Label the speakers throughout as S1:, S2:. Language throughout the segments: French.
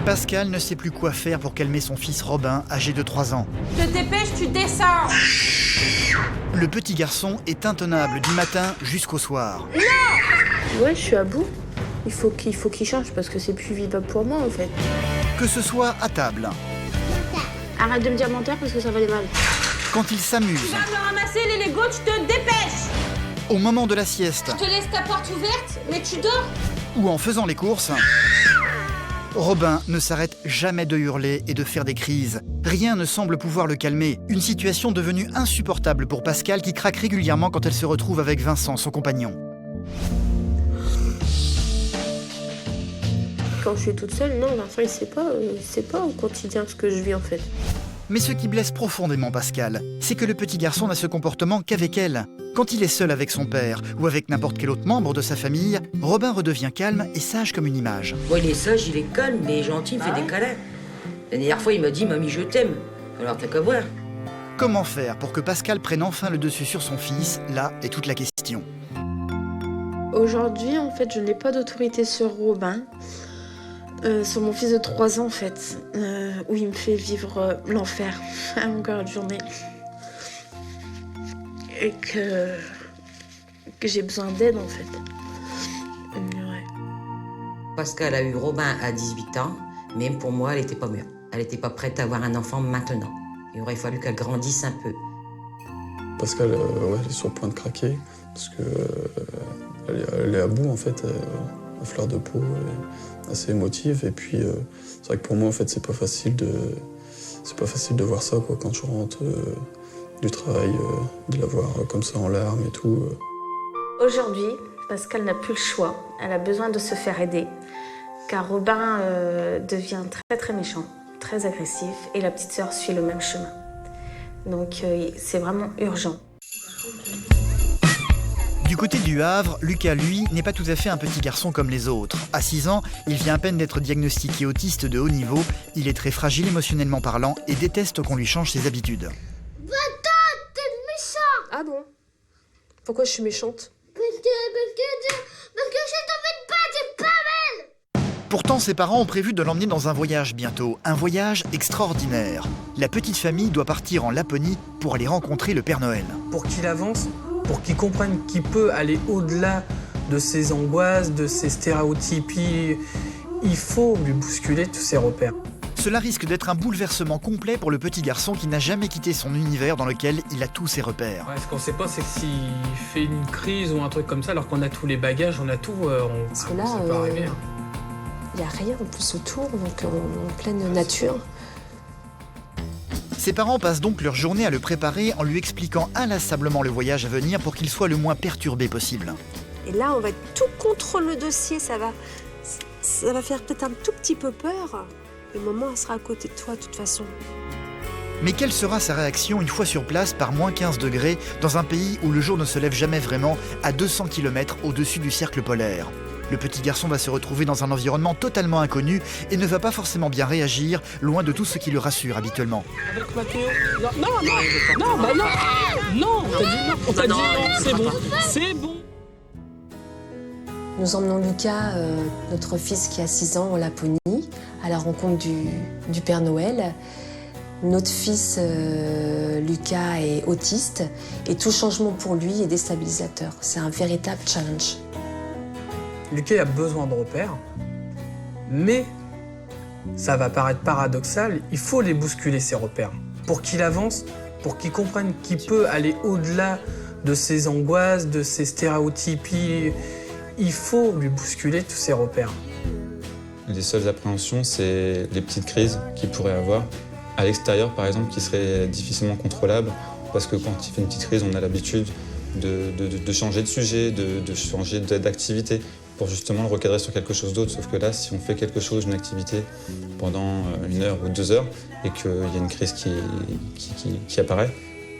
S1: Pascal ne sait plus quoi faire pour calmer son fils Robin, âgé de 3 ans.
S2: Te dépêche, tu descends.
S1: Le petit garçon est intenable du matin jusqu'au soir.
S3: Ouais, je suis à bout. Il faut qu'il change parce que c'est plus vivable pour moi en fait.
S1: Que ce soit à table,
S3: Arrête de me dire menteur parce que ça va aller mal.
S1: quand il s'amuse,
S2: Tu vas me ramasser les Legos, tu te dépêches.
S1: au moment de la sieste
S2: Je te laisse ta porte ouverte, mais tu dors.
S1: ou en faisant les courses, Robin ne s'arrête jamais de hurler et de faire des crises. Rien ne semble pouvoir le calmer. Une situation devenue insupportable pour Pascal qui craque régulièrement quand elle se retrouve avec Vincent, son compagnon.
S3: Quand je suis toute seule, non, Vincent il sait pas au quotidien ce que je vis en fait.
S1: Mais ce qui blesse profondément Pascal, c'est que le petit garçon n'a ce comportement qu'avec elle. Quand il est seul avec son père ou avec n'importe quel autre membre de sa famille, Robin redevient calme et sage comme une image.
S4: Bon, il est sage, il est calme, il est gentil, il me fait des câlins. La dernière fois, il m'a dit « Mamie, je t'aime ». Alors t'as qu'à voir.
S1: Comment faire pour que Pascal prenne enfin le dessus sur son fils? Là est toute la question.
S3: Aujourd'hui, en fait, je n'ai pas d'autorité sur Robin. Sur mon fils de 3 ans, en fait, où il me fait vivre l'enfer à longueur de journée. Et que j'ai besoin d'aide, en fait. Ouais.
S4: Pascal a eu Robin à 18 ans, même pour moi, elle n'était pas mûre. Elle n'était pas prête à avoir un enfant maintenant. Il aurait fallu qu'elle grandisse un peu.
S5: Pascal, elle est sur le point de craquer, parce que elle est à bout, en fait, à fleur de peau. Assez émotive et puis c'est vrai que pour moi en fait c'est pas facile de voir ça quoi quand je rentre du travail, de la voir comme ça en larmes et tout.
S3: Aujourd'hui, Pascal n'a plus le choix. Elle a besoin de se faire aider, car Robin devient très très méchant, très agressif, et la petite sœur suit le même chemin. Donc c'est vraiment urgent.
S1: Du côté du Havre, Lucas, lui, n'est pas tout à fait un petit garçon comme les autres. À 6 ans, il vient à peine d'être diagnostiqué autiste de haut niveau, il est très fragile émotionnellement parlant et déteste qu'on lui change ses habitudes.
S6: Va-t'en, t'es méchant!
S7: Ah bon? Pourquoi je suis méchante?
S6: Parce que je t'embête pas, t'es pas belle!
S1: Pourtant, ses parents ont prévu de l'emmener dans un voyage bientôt, un voyage extraordinaire. La petite famille doit partir en Laponie pour aller rencontrer le Père Noël.
S8: Pour qu'il avance, pour qu'il comprenne qu'il peut aller au-delà de ses angoisses, de ses stéréotypes, il faut lui bousculer tous ses repères.
S1: Cela risque d'être un bouleversement complet pour le petit garçon qui n'a jamais quitté son univers dans lequel il a tous ses repères.
S8: Ouais, ce qu'on sait pas, c'est que s'il fait une crise ou un truc comme ça, alors qu'on a tous les bagages, on a tout,
S7: Parce que là,
S8: ça peut arriver.
S7: il n'y a rien en plus autour, donc en pleine nature.
S1: Ses parents passent donc leur journée à le préparer en lui expliquant inlassablement le voyage à venir pour qu'il soit le moins perturbé possible.
S7: Et là, on va être tout contre le dossier, ça va faire peut-être un tout petit peu peur. Le moment, elle sera à côté de toi, de toute façon.
S1: Mais quelle sera sa réaction une fois sur place par moins 15 degrés dans un pays où le jour ne se lève jamais vraiment à 200 km au-dessus du cercle polaire? Le petit garçon va se retrouver dans un environnement totalement inconnu et ne va pas forcément bien réagir, loin de tout ce qui le rassure habituellement.
S8: Avec Mathéo? Non, on t'a dit non, c'est bon.
S7: Nous emmenons Lucas, notre fils qui a 6 ans, en Laponie, à la rencontre du Père Noël. Notre fils, Lucas, est autiste et tout changement pour lui est déstabilisateur. C'est un véritable challenge.
S8: Lucas a besoin de repères, mais ça va paraître paradoxal, il faut les bousculer ces repères. Pour qu'il avance, pour qu'il comprenne qu'il peut aller au-delà de ses angoisses, de ses stéréotypes, il faut lui bousculer tous ces repères.
S5: Les seules appréhensions, c'est les petites crises qu'il pourrait avoir à l'extérieur, par exemple, qui seraient difficilement contrôlables, parce que quand il fait une petite crise, on a l'habitude de changer de sujet, de changer d'activité, pour justement le recadrer sur quelque chose d'autre. Sauf que là, si on fait quelque chose, une activité, pendant 1 heure ou 2 heures, et qu'il y a une crise qui apparaît,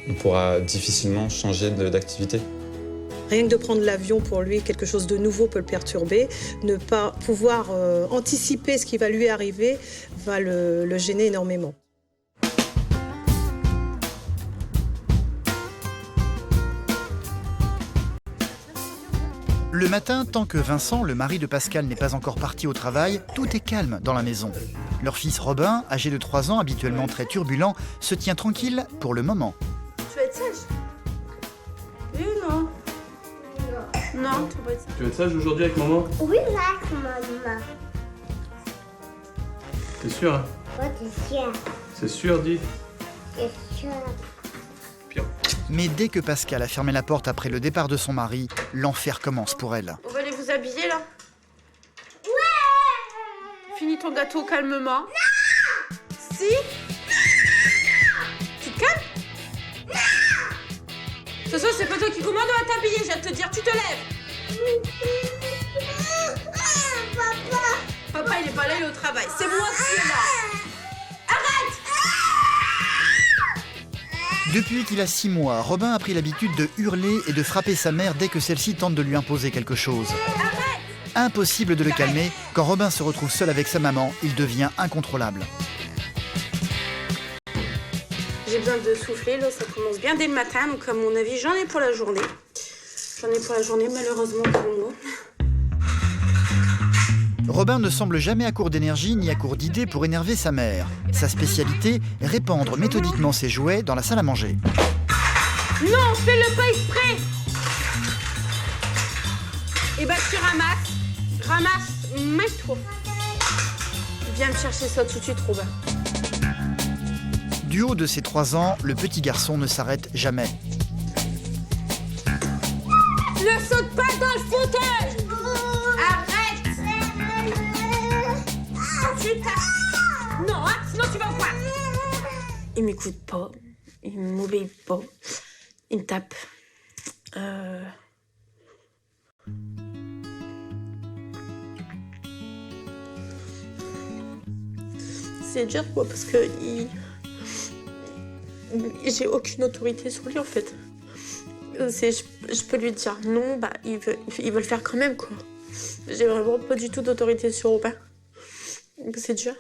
S5: on pourra difficilement changer d'activité.
S9: Rien que de prendre l'avion, pour lui, quelque chose de nouveau peut le perturber. Ne pas pouvoir anticiper ce qui va lui arriver va le gêner énormément.
S1: Le matin, tant que Vincent, le mari de Pascal, n'est pas encore parti au travail, tout est calme dans la maison. Leur fils Robin, âgé de 3 ans, habituellement très turbulent, se tient tranquille pour le moment.
S2: Tu vas être sage? Oui ou non? Non, tu vas être sage.
S10: Tu vas être sage aujourd'hui avec maman?
S6: Oui, avec maman.
S10: T'es sûr, hein?
S6: Ouais, t'es sûr.
S10: C'est sûr, dis.
S6: T'es sûr.
S10: Pire.
S1: Mais dès que Pascal a fermé la porte après le départ de son mari, l'enfer commence pour elle.
S2: On va aller vous habiller là? Finis ton gâteau calmement. Non! Si? Tu te calmes? Non! De toute façon, c'est pas toi qui commande, on va t'habiller, je viens de te dire, tu te lèves.
S6: Papa.
S2: Papa, il est pas là, il est au travail. C'est moi qui est là.
S1: Depuis qu'il a 6 mois, Robin a pris l'habitude de hurler et de frapper sa mère dès que celle-ci tente de lui imposer quelque chose. Impossible de le calmer, quand Robin se retrouve seul avec sa maman, il devient incontrôlable.
S2: J'ai besoin de souffler, là, ça commence bien dès le matin, donc à mon avis, j'en ai pour la journée. J'en ai pour la journée, malheureusement pour moi.
S1: Robin ne semble jamais à court d'énergie ni à court d'idées pour énerver sa mère. Sa spécialité, répandre méthodiquement ses jouets dans la salle à manger.
S2: Non, fais-le pas exprès. Et bah tu ramasse, mets-toi. Viens me chercher ça tout de suite, Robin.
S1: Du haut de ses 3 ans, le petit garçon ne s'arrête jamais.
S2: Ne saute pas dans le fauteuil. Arrête. Tu tapes. Non, hein, sinon tu vas voir. Il m'écoute pas, il m'obéit pas, il me tape. C'est dur quoi, parce que j'ai aucune autorité sur lui en fait. Je peux lui dire non, bah il veut le faire quand même quoi. J'ai vraiment pas du tout d'autorité sur Robin. C'est dur.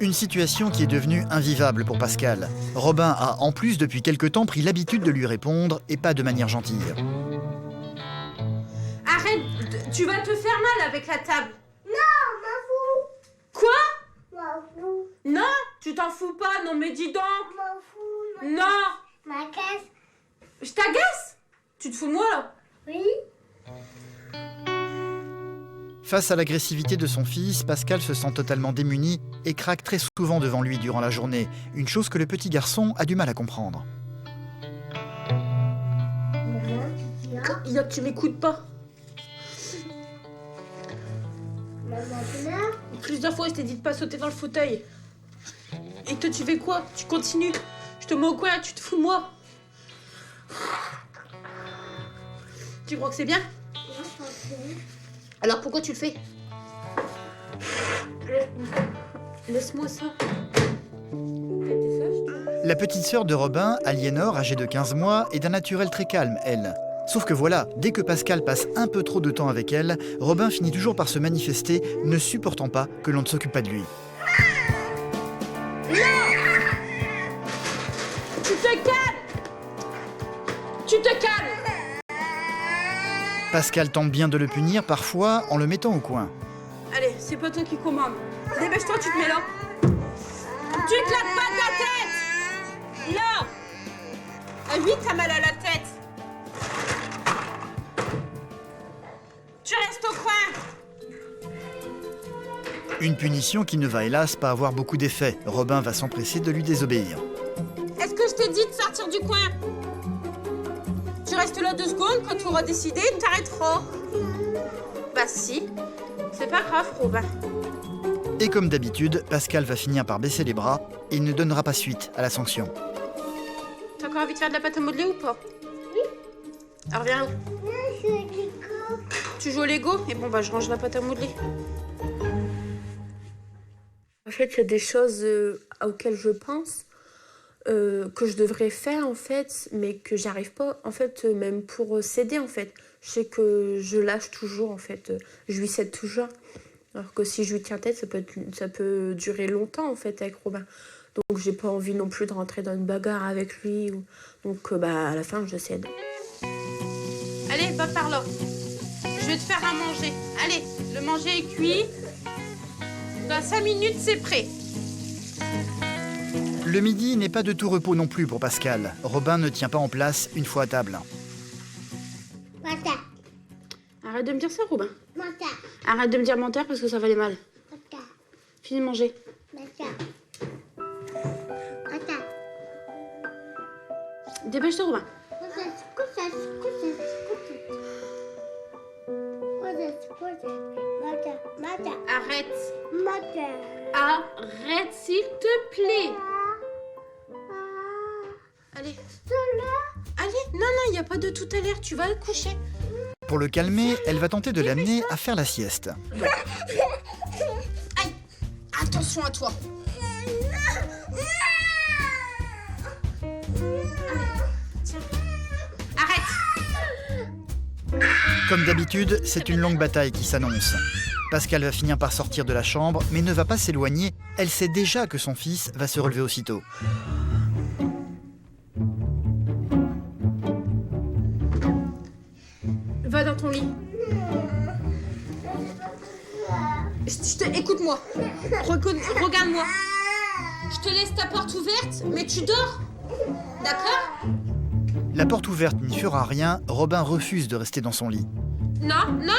S1: Une situation qui est devenue invivable pour Pascal. Robin a en plus depuis quelque temps pris l'habitude de lui répondre et pas de manière gentille.
S2: Arrête, tu vas te faire mal avec la table.
S6: Non, m'en fous.
S2: Quoi?
S6: M'en fous.
S2: Non, tu t'en fous pas, non mais dis donc.
S6: M'en fous.
S2: Non.
S6: Ma caisse.
S2: Je t'agace? Tu te fous de moi là?
S6: Oui.
S1: Face à l'agressivité de son fils, Pascal se sent totalement démuni et craque très souvent devant lui durant la journée, une chose que le petit garçon a du mal à comprendre.
S2: Tu m'écoutes pas.
S6: Maman,
S2: Plusieurs fois, je t'ai dit de pas sauter dans le fauteuil. Et toi, tu fais quoi? Tu continues. Je te mets au coin, tu te fous de moi. Tu crois que c'est bien? Alors pourquoi tu le fais? Laisse-moi ça.
S1: La petite sœur de Robin, Aliénor, âgée de 15 mois, est d'un naturel très calme, elle. Sauf que voilà, dès que Pascal passe un peu trop de temps avec elle, Robin finit toujours par se manifester, ne supportant pas que l'on ne s'occupe pas de lui.
S2: Tu te calmes! Tu te calmes!
S1: Pascal tente bien de le punir, parfois en le mettant au coin.
S2: Allez, c'est pas toi qui commande. Dépêche-toi, tu te mets là. Tu claques pas ta tête! Là! À 8, t'as mal à la tête. Tu restes au coin.
S1: Une punition qui ne va hélas pas avoir beaucoup d'effet. Robin va s'empresser de lui désobéir.
S2: Est-ce que je t'ai dit de sortir du coin? Tu restes là 2 secondes, quand tu auras décidé, t'arrêteras. Bah si, c'est pas grave, Robin.
S1: Et comme d'habitude, Pascal va finir par baisser les bras et ne donnera pas suite à la sanction.
S2: T'as encore envie de faire de la pâte à modeler ou pas? Oui. Alors viens là. Tu joues au Lego? Et bon bah je range la pâte à modeler. En fait, il y a des choses auxquelles je pense que je devrais faire en fait, mais que j'arrive pas en fait, même pour céder en fait. Je sais que je lâche toujours en fait, je lui cède toujours. Alors que si je lui tiens tête, ça peut durer longtemps en fait avec Robin. Donc j'ai pas envie non plus de rentrer dans une bagarre avec lui. Donc bah à la fin je cède. Allez, va par là. Je vais te faire à manger. Allez, le manger est cuit.
S11: Dans 5 minutes, c'est prêt.
S1: Le midi n'est pas de tout repos non plus pour Pascal. Robin ne tient pas en place une fois à table.
S6: Menteur.
S2: Arrête de me dire ça, Robin.
S6: Menteur.
S2: Arrête de me dire menteur parce que ça va aller mal.
S6: Menteur.
S2: Finis de manger.
S6: Menteur. Menteur.
S2: Dépêche-toi, Robin. Arrête. Arrête, s'il te plaît. Allez. Allez, non, il n'y a pas de tout à l'heure, tu vas te coucher.
S1: Pour le calmer, elle va tenter de l'amener à faire la sieste.
S11: Aïe, attention à toi. Arrête.
S1: Comme d'habitude, c'est une longue bataille qui s'annonce. Pascal va finir par sortir de la chambre, mais ne va pas s'éloigner. Elle sait déjà que son fils va se relever aussitôt.
S11: Va dans ton lit. Écoute-moi. Regarde-moi. Je te laisse ta porte ouverte, mais tu dors. D'accord?
S1: La porte ouverte n'y fera rien, Robin refuse de rester dans son lit.
S11: Non. Non.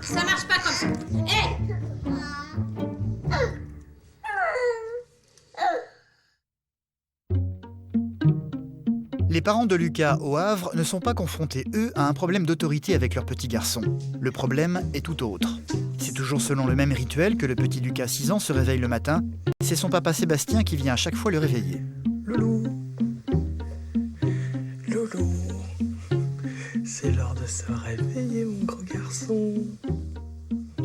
S11: Ça marche pas comme ça. Hé!
S1: Les parents de Lucas au Havre ne sont pas confrontés, eux, à un problème d'autorité avec leur petit garçon. Le problème est tout autre. C'est toujours selon le même rituel que le petit Lucas, 6 ans, se réveille le matin. C'est son papa Sébastien qui vient à chaque fois le réveiller.
S8: Loulou, Loulou, c'est l'heure de se réveiller, mon gros garçon.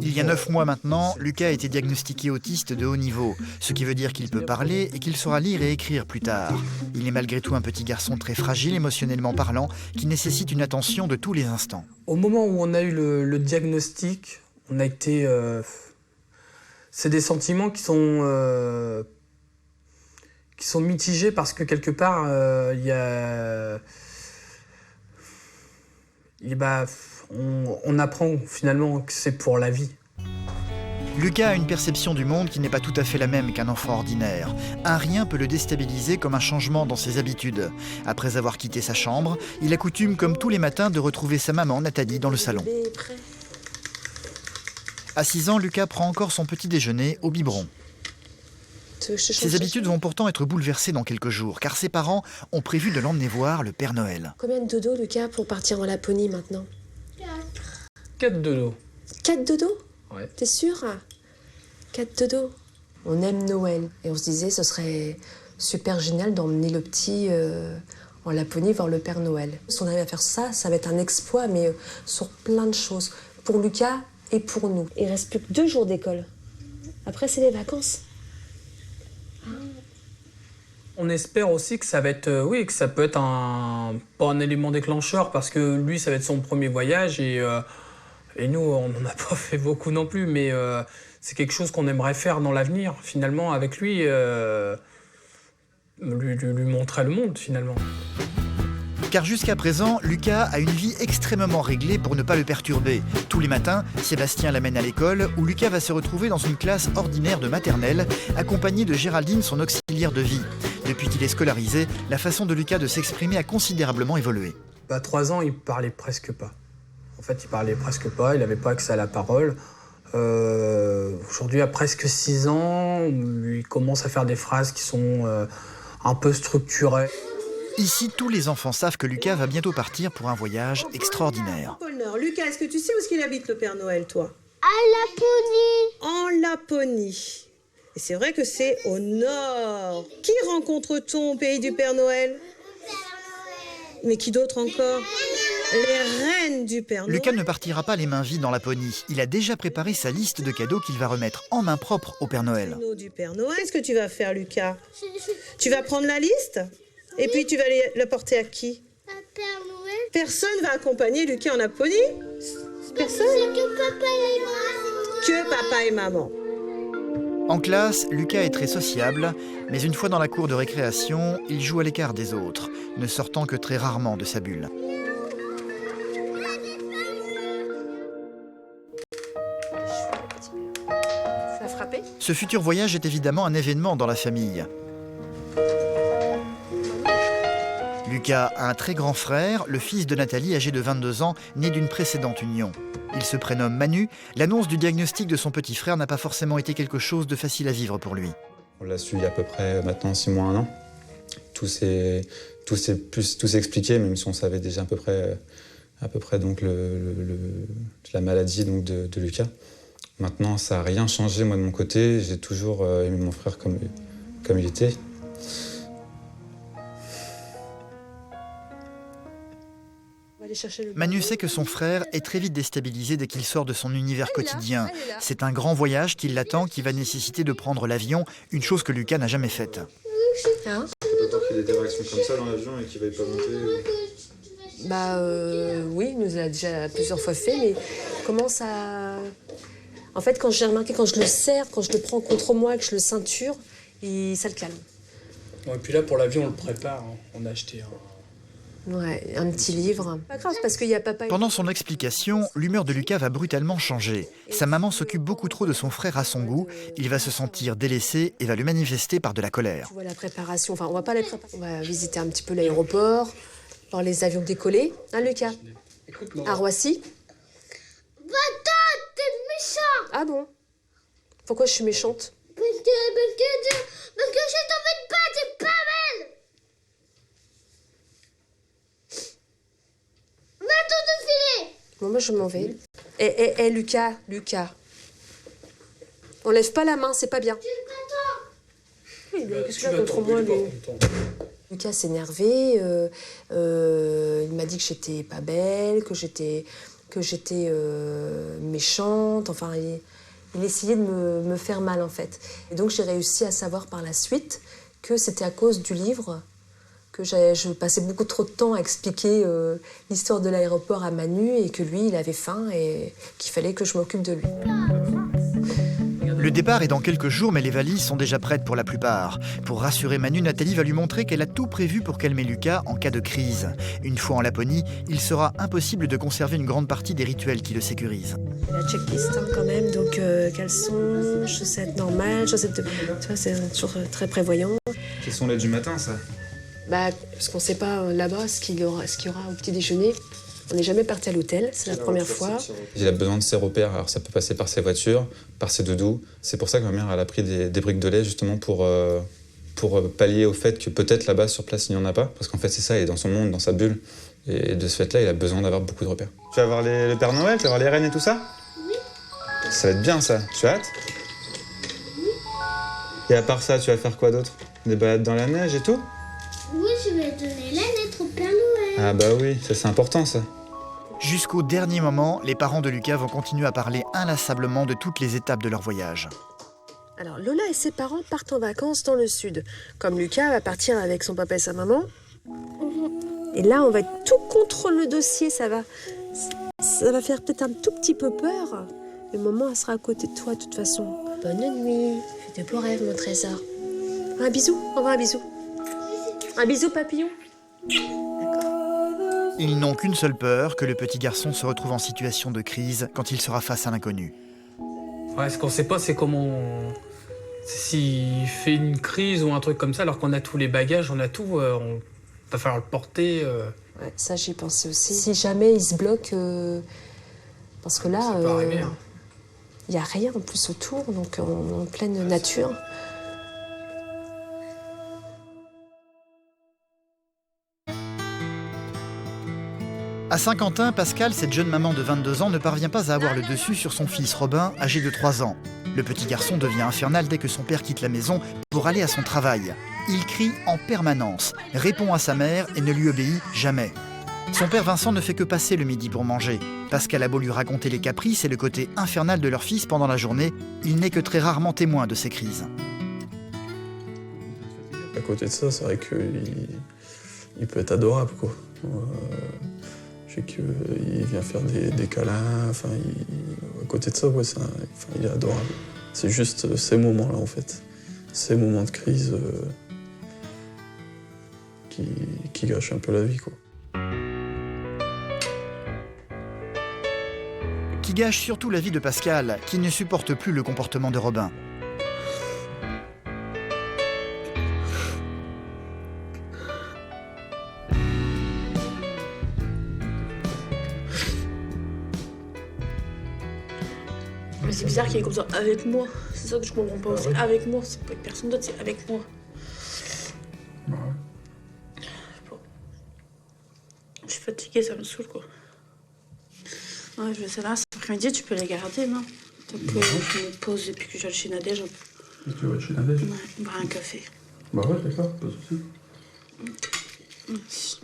S1: Il y a 9 mois maintenant, Lucas a été diagnostiqué autiste de haut niveau, ce qui veut dire qu'il peut parler et qu'il saura lire et écrire plus tard. Il est malgré tout un petit garçon très fragile émotionnellement parlant, qui nécessite une attention de tous les instants.
S8: Au moment où on a eu le diagnostic, on a été... c'est des sentiments qui sont mitigés parce que quelque part, on apprend finalement que c'est pour la vie.
S1: Lucas a une perception du monde qui n'est pas tout à fait la même qu'un enfant ordinaire. Un rien peut le déstabiliser comme un changement dans ses habitudes. Après avoir quitté sa chambre, il a coutume, comme tous les matins, de retrouver sa maman, Nathalie, dans le salon. À 6 ans, Lucas prend encore son petit déjeuner au biberon. Ses habitudes vont pourtant être bouleversées dans quelques jours, car ses parents ont prévu de l'emmener voir le Père Noël.
S7: Combien de dodo, Lucas, pour partir en Laponie maintenant?
S8: 4 dodo.
S7: 4 dodo?
S8: Ouais.
S7: T'es sûr? 4 dodo. On aime Noël. Et on se disait, ce serait super génial d'emmener le petit en Laponie voir le Père Noël. Si on arrive à faire ça, ça va être un exploit, mais sur plein de choses. Pour Lucas et pour nous. Il reste plus que 2 jours d'école. Après, c'est les vacances.
S8: On espère aussi que ça va être, que ça peut être pas un élément déclencheur parce que lui, ça va être son premier voyage et nous, on n'en a pas fait beaucoup non plus, mais c'est quelque chose qu'on aimerait faire dans l'avenir, finalement, avec lui, lui montrer le monde, finalement.
S1: Car jusqu'à présent, Lucas a une vie extrêmement réglée pour ne pas le perturber. Tous les matins, Sébastien l'amène à l'école où Lucas va se retrouver dans une classe ordinaire de maternelle, accompagné de Géraldine, son auxiliaire de vie. Depuis qu'il est scolarisé, la façon de Lucas de s'exprimer a considérablement évolué.
S8: À 3 ans, il parlait presque pas. En fait, il parlait presque pas, il n'avait pas accès à la parole. Aujourd'hui, à presque 6 ans, il commence à faire des phrases qui sont un peu structurées.
S1: Ici, tous les enfants savent que Lucas va bientôt partir pour un voyage extraordinaire.
S9: Lucas, est-ce que tu sais où est-ce qu'il habite, le Père Noël, toi?
S6: À Laponie.
S9: En Laponie. Et c'est vrai que c'est au nord. Qui rencontre-t-on au pays du Père Noël? Mais qui d'autre encore? Les reines du Père Noël.
S1: Lucas ne partira pas les mains vides dans Laponie. Il a déjà préparé sa liste de cadeaux qu'il va remettre en main propre au Père Noël.
S9: Du Père Noël. Qu'est-ce que tu vas faire, Lucas? Tu vas prendre la liste? Et puis tu vas la porter à qui?
S6: À Père Noël.
S9: Personne va accompagner Lucas en Laponie? Personne?
S6: Que papa et maman.
S9: Que papa et maman.
S1: En classe, Lucas est très sociable, mais une fois dans la cour de récréation, il joue à l'écart des autres, ne sortant que très rarement de sa bulle.
S7: attraper.
S1: Ce futur voyage est évidemment un événement dans la famille. Lucas a un très grand frère, le fils de Nathalie, âgé de 22 ans, né d'une précédente union. Il se prénomme Manu. L'annonce du diagnostic de son petit frère n'a pas forcément été quelque chose de facile à vivre pour lui.
S5: On l'a su il y a à peu près maintenant 6 mois, 1 an. Tout s'est expliqué, même si on savait déjà à peu près donc la maladie donc de Lucas. Maintenant, ça n'a rien changé, moi, de mon côté. J'ai toujours aimé mon frère comme il était.
S1: Manu sait que son frère est très vite déstabilisé dès qu'il sort de son univers quotidien. C'est un grand voyage qui l'attend, qui va nécessaiter de prendre l'avion, une chose que Lucas n'a jamais faite.
S5: Hein? T'as peur qu'il y ait des réactions comme ça dans l'avion et qu'il ne veuille pas monter
S7: Oui, il nous l'a déjà plusieurs fois fait, mais comment ça... En fait, quand j'ai remarqué, quand je le serre, quand je le prends contre moi, que je le ceinture, ça le calme.
S8: Et puis là, pour l'avion, on le prépare. Hein. On a acheté
S7: un petit livre. Pas grave, parce qu'il y a papa...
S1: Pendant son explication, l'humeur de Lucas va brutalement changer. Sa maman s'occupe beaucoup trop de son frère à son goût. Il va se sentir délaissé et va le manifester par de la colère.
S7: Tu vois la préparation, enfin, on va pas les préparer. On va visiter un petit peu l'aéroport, voir les avions décoller. Hein, Lucas? À Roissy.
S6: T'es méchant.
S7: Ah bon? Pourquoi je suis méchante?
S6: Parce que je t'en veux pas, t'es pas belle. Va-t'en te filer.
S7: Bon, moi je m'en vais. Eh, Lucas. On lève pas la main, c'est pas bien. Oui, mais qu'est-ce que tu as contre moi, lui? Lucas s'est énervé. Il m'a dit que j'étais pas belle, que j'étais méchante. Enfin, il essayait de me faire mal, en fait. Et donc, j'ai réussi à savoir par la suite que c'était à cause du livre que je passais beaucoup trop de temps à expliquer l'histoire de l'aéroport à Manu et que lui, il avait faim et qu'il fallait que je m'occupe de lui.
S1: Le départ est dans quelques jours, mais les valises sont déjà prêtes pour la plupart. Pour rassurer Manu, Nathalie va lui montrer qu'elle a tout prévu pour calmer Lucas en cas de crise. Une fois en Laponie, il sera impossible de conserver une grande partie des rituels qui le sécurisent.
S7: La checklist quand même, donc caleçons, chaussettes normales, chaussettes de... Tu vois, c'est toujours très prévoyant.
S5: Quels sont les du matin, ça?
S7: Parce qu'on ne sait pas là-bas ce qu'il y aura au petit déjeuner. On n'est jamais parti à l'hôtel, c'est la première fois.
S5: Il a besoin de ses repères, alors ça peut passer par ses voitures, par ses doudous. C'est pour ça que ma mère elle a pris des briques de lait justement pour pallier au fait que peut-être là-bas sur place il n'y en a pas. Parce qu'en fait c'est ça, il est dans son monde, dans sa bulle. Et de ce fait-là, il a besoin d'avoir beaucoup de repères. Tu vas voir le Père Noël, tu vas voir les reines et tout ça?
S6: Oui.
S5: Ça va être bien ça, tu as hâte?
S6: Oui.
S5: Et à part ça, tu vas faire quoi d'autre? Des balades dans la neige et tout?
S6: Oui, je vais donner la lettre au Père Noël.
S5: Ah bah oui, ça c'est important ça.
S1: Jusqu'au dernier moment, les parents de Lucas vont continuer à parler inlassablement de toutes les étapes de leur voyage.
S7: Alors Lola et ses parents partent en vacances dans le sud. Comme Lucas va partir avec son papa et sa maman. Et là, on va être tout contre le dossier, ça va faire peut-être un tout petit peu peur. Mais maman, elle sera à côté de toi de toute façon. Bonne nuit, fais de beaux rêves, mon trésor. Un bisou, au revoir, un bisou. Un bisou, papillon.
S1: Ils n'ont qu'une seule peur, que le petit garçon se retrouve en situation de crise quand il sera face à l'inconnu.
S8: Ouais, ce qu'on sait pas, c'est comment... S'il fait une crise ou un truc comme ça, alors qu'on a tous les bagages, on a tout, on va falloir le porter.
S7: Ouais, ça, j'y pensais aussi. Si jamais il se bloque... Parce que là, il n'y a rien en plus autour, donc en pleine nature.
S1: À Saint-Quentin, Pascal, cette jeune maman de 22 ans, ne parvient pas à avoir le dessus sur son fils Robin, âgé de 3 ans. Le petit garçon devient infernal dès que son père quitte la maison pour aller à son travail. Il crie en permanence, répond à sa mère et ne lui obéit jamais. Son père Vincent ne fait que passer le midi pour manger. Pascal a beau lui raconter les caprices et le côté infernal de leur fils pendant la journée, il n'est que très rarement témoin de ces crises.
S10: À côté de ça, c'est vrai qu'il peut être adorable, quoi. Je sais qu'il vient faire des câlins, enfin, à côté de ça, ouais, il est adorable. C'est juste ces moments-là, en fait. Ces moments de crise qui gâchent un peu la vie, quoi.
S1: Qui gâche surtout la vie de Pascal, qui ne supporte plus le comportement de Robin.
S2: c'est bizarre qu'il est comme ça, avec moi. C'est ça que je comprends pas aussi. Avec moi, c'est pas avec personne d'autre, c'est avec moi.
S10: Ouais.
S2: Bon. Je suis fatiguée, ça me saoule, quoi. Ouais, je vais ça là, cet après-midi, tu peux les garder, non? Tant que je me pose depuis que j'allais chez Nadège.
S10: Tu vas chez Nadège?
S2: Ouais, boire un café.
S10: Bah ouais, d'accord, pas de soucis.
S2: Merci.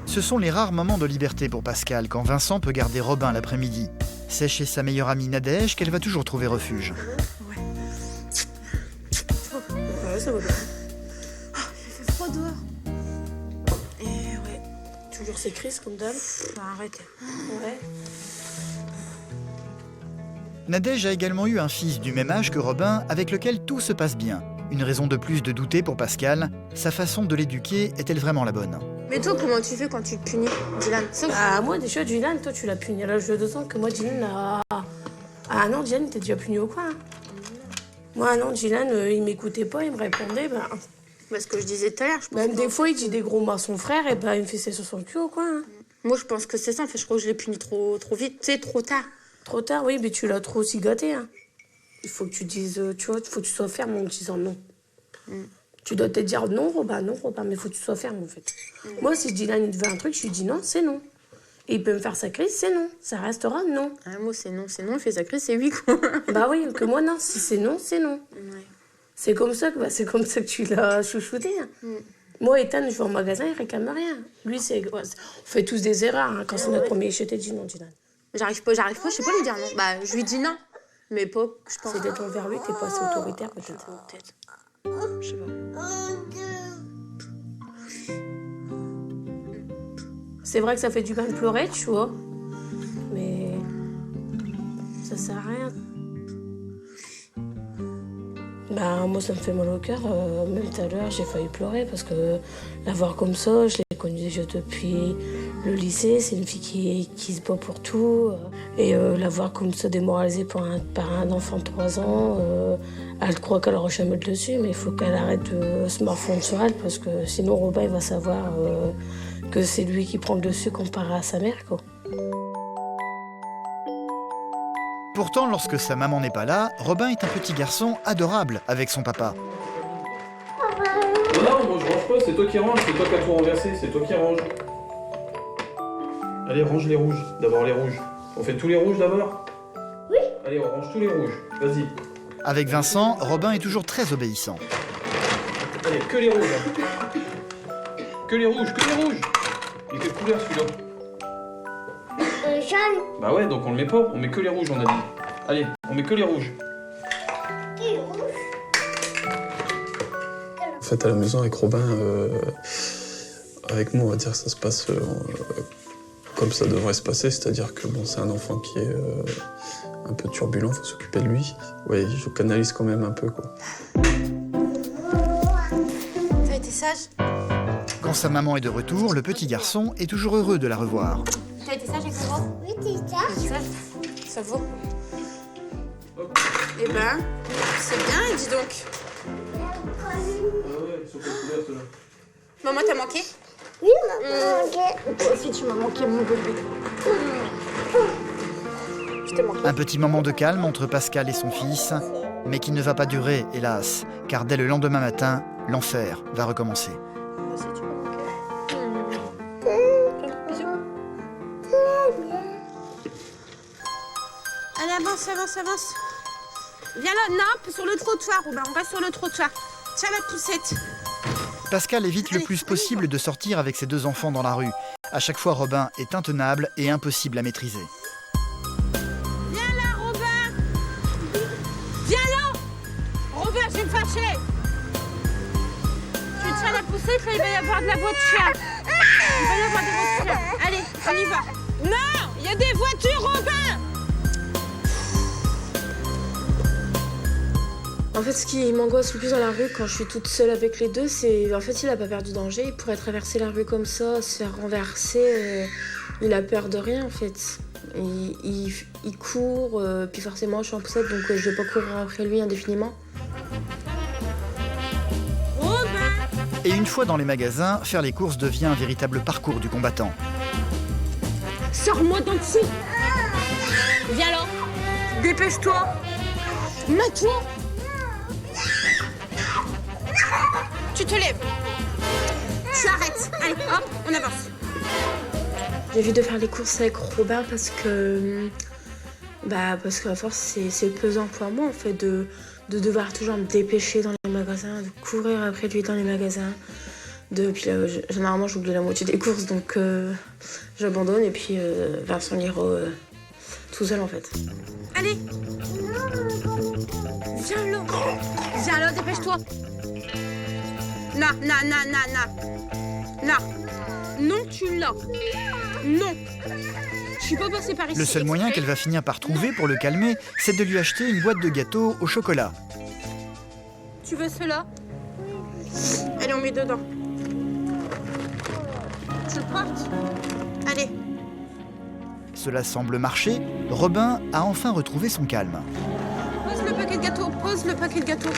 S1: Ce sont les rares moments de liberté pour Pascal quand Vincent peut garder Robin l'après-midi. C'est chez sa meilleure amie Nadège qu'elle va toujours trouver refuge.
S2: Ouais. Ouais, ça va bien. Oh, il fait froid dehors. Et ouais, toujours ces crises comme d'hab. Arrête. Ouais.
S1: Nadège a également eu un fils du même âge que Robin avec lequel tout se passe bien. Une raison de plus de douter pour Pascal, sa façon de l'éduquer est-elle vraiment la bonne?
S2: Mais toi, comment tu fais quand tu te punis, Dylan? Ah, moi, déjà, Dylan, toi, tu l'as puni à l'âge de 2 ans, que moi, Dylan, ah non, Dylan, t'es déjà puni ou quoi? Moi, non, Dylan, il m'écoutait pas, il me répondait, ce que je disais tout à l'heure. Même des fois, il dit des gros mots à son frère, et il me fait ça sur son cul ou quoi. Moi, je pense que c'est ça, en fait, je crois que je l'ai puni trop vite, tu sais, trop tard. Trop tard, oui, mais tu l'as trop aussi gâté, hein. Il faut que tu dises, tu vois, il faut que tu sois ferme en disant non. Tu dois te dire non, Robin, mais il faut que tu sois ferme, en fait. Moi, si Dylan, il veut un truc, je lui dis non, c'est non. Et il peut me faire sa crise, c'est non. Ça restera non. Un mot, c'est non, il fait sa crise, c'est oui, quoi. Bah oui, que moi, non. Si c'est non, c'est non. Ouais. C'est comme ça que tu l'as chouchouté. Hein. Moi, Ethan, je vais au magasin, il réclame rien. Lui, on fait tous des erreurs. Hein. Quand c'est notre premier, je t'ai dit non, Dylan. J'arrive pas, je sais pas lui dire non. Je lui dis non. Mais pas, je pense. C'est d'être envers lui, t'es pas assez autoritaire, peut-être. Je sais pas. C'est vrai que ça fait du bien de pleurer, tu vois. Mais ça sert à rien. Moi, ça me fait mal au cœur. Même tout à l'heure, j'ai failli pleurer parce que la voir comme ça, je l'ai connue déjà depuis le lycée. C'est une fille qui se bat pour tout. Et la voir comme ça, démoralisée par un enfant de 3 ans, elle croit qu'elle aura jamais le dessus, mais il faut qu'elle arrête de se morfondre sur elle parce que sinon, Robin, il va savoir que c'est lui qui prend le dessus comparé à sa mère, quoi.
S1: Pourtant, lorsque sa maman n'est pas là, Robin est un petit garçon adorable avec son papa.
S10: Non, moi je range pas, c'est toi qui ranges, c'est toi qui as tout renversé, c'est toi qui ranges. Allez, range les rouges, d'abord les rouges. On fait tous les rouges d'abord? Oui. Allez, on range tous les rouges, vas-y.
S1: Avec Vincent, Robin est toujours très obéissant.
S10: Allez, que les rouges. Que les rouges, que les rouges. Il est quelle couleur celui-là?
S6: Jaune.
S10: Bah ouais, donc on le met pas, on met que les rouges, on a dit. Allez, on met que les rouges. En fait, à la maison avec Robin, avec moi, on va dire que ça se passe comme ça devrait se passer, c'est-à-dire que bon, c'est un enfant qui est un peu turbulent, faut s'occuper de lui. Ouais, je canalise quand même un peu, quoi.
S11: T'as été sage?
S1: Quand sa maman est de retour, le petit garçon est toujours heureux de la revoir.
S11: T'as été sage avec moi?
S6: Oui, t'es sage.
S11: Ça vaut. Eh ben, c'est bien, dis donc.
S10: Ah ouais, sur quelle couleur, ceux-là?
S11: Maman, t'as manqué?
S6: Oui, maman, ok.
S11: Toi aussi, tu m'as manqué, mon bébé. Je t'ai manqué.
S1: Un petit moment de calme entre Pascal et son fils, mais qui ne va pas durer, hélas, car dès le lendemain matin, l'enfer va recommencer.
S11: Moi aussi, tu m'as manqué. Bisous. Allez, avance. Viens là, non, sur le trottoir, Robin, on va sur le trottoir. Tiens la poussette.
S1: Pascal évite le plus possible de sortir avec ses 2 enfants dans la rue. À chaque fois, Robin est intenable et impossible à maîtriser.
S11: Viens là, Robin. Viens là. Robin, je vais me fâcher. Tu tiens la poussette, là, il va y avoir de la voiture. Il va y avoir des voitures. Allez, on y va. Non, il y a des voitures, Robin.
S2: En fait, ce qui m'angoisse le plus dans la rue quand je suis toute seule avec les deux, c'est... En fait, il a pas peur du danger. Il pourrait traverser la rue comme ça, se faire renverser. Il a peur de rien, en fait. Il court, puis forcément, je suis en poussette, donc je vais pas courir après lui indéfiniment.
S11: Robin,
S1: Et une fois dans les magasins, faire les courses devient un véritable parcours du combattant.
S11: Sors-moi d'en dessous. Viens là. Dépêche-toi. Mets-toi. Tu te lèves. Tu arrêtes. Allez, hop, on avance.
S2: J'ai envie de faire les courses avec Robin parce qu'à force, c'est pesant pour moi, en fait, de devoir toujours me dépêcher dans les magasins, de courir après lui dans les magasins. Puis là, généralement, j'oublie la moitié des courses, donc j'abandonne et puis Vincent l'ira tout seul, en fait.
S11: Allez. Viens là. Viens là, dépêche-toi. Non. Non, tu l'as. Non. Je suis pas passée par ici.
S1: Le seul moyen qu'elle va finir par trouver pour le calmer, c'est de lui acheter une boîte de gâteaux au chocolat.
S11: Tu veux cela? Allez, on met dedans. Tu le portes? Allez.
S1: Cela semble marcher. Robin a enfin retrouvé son calme.
S11: Pose le paquet de gâteaux, pose le paquet de gâteaux.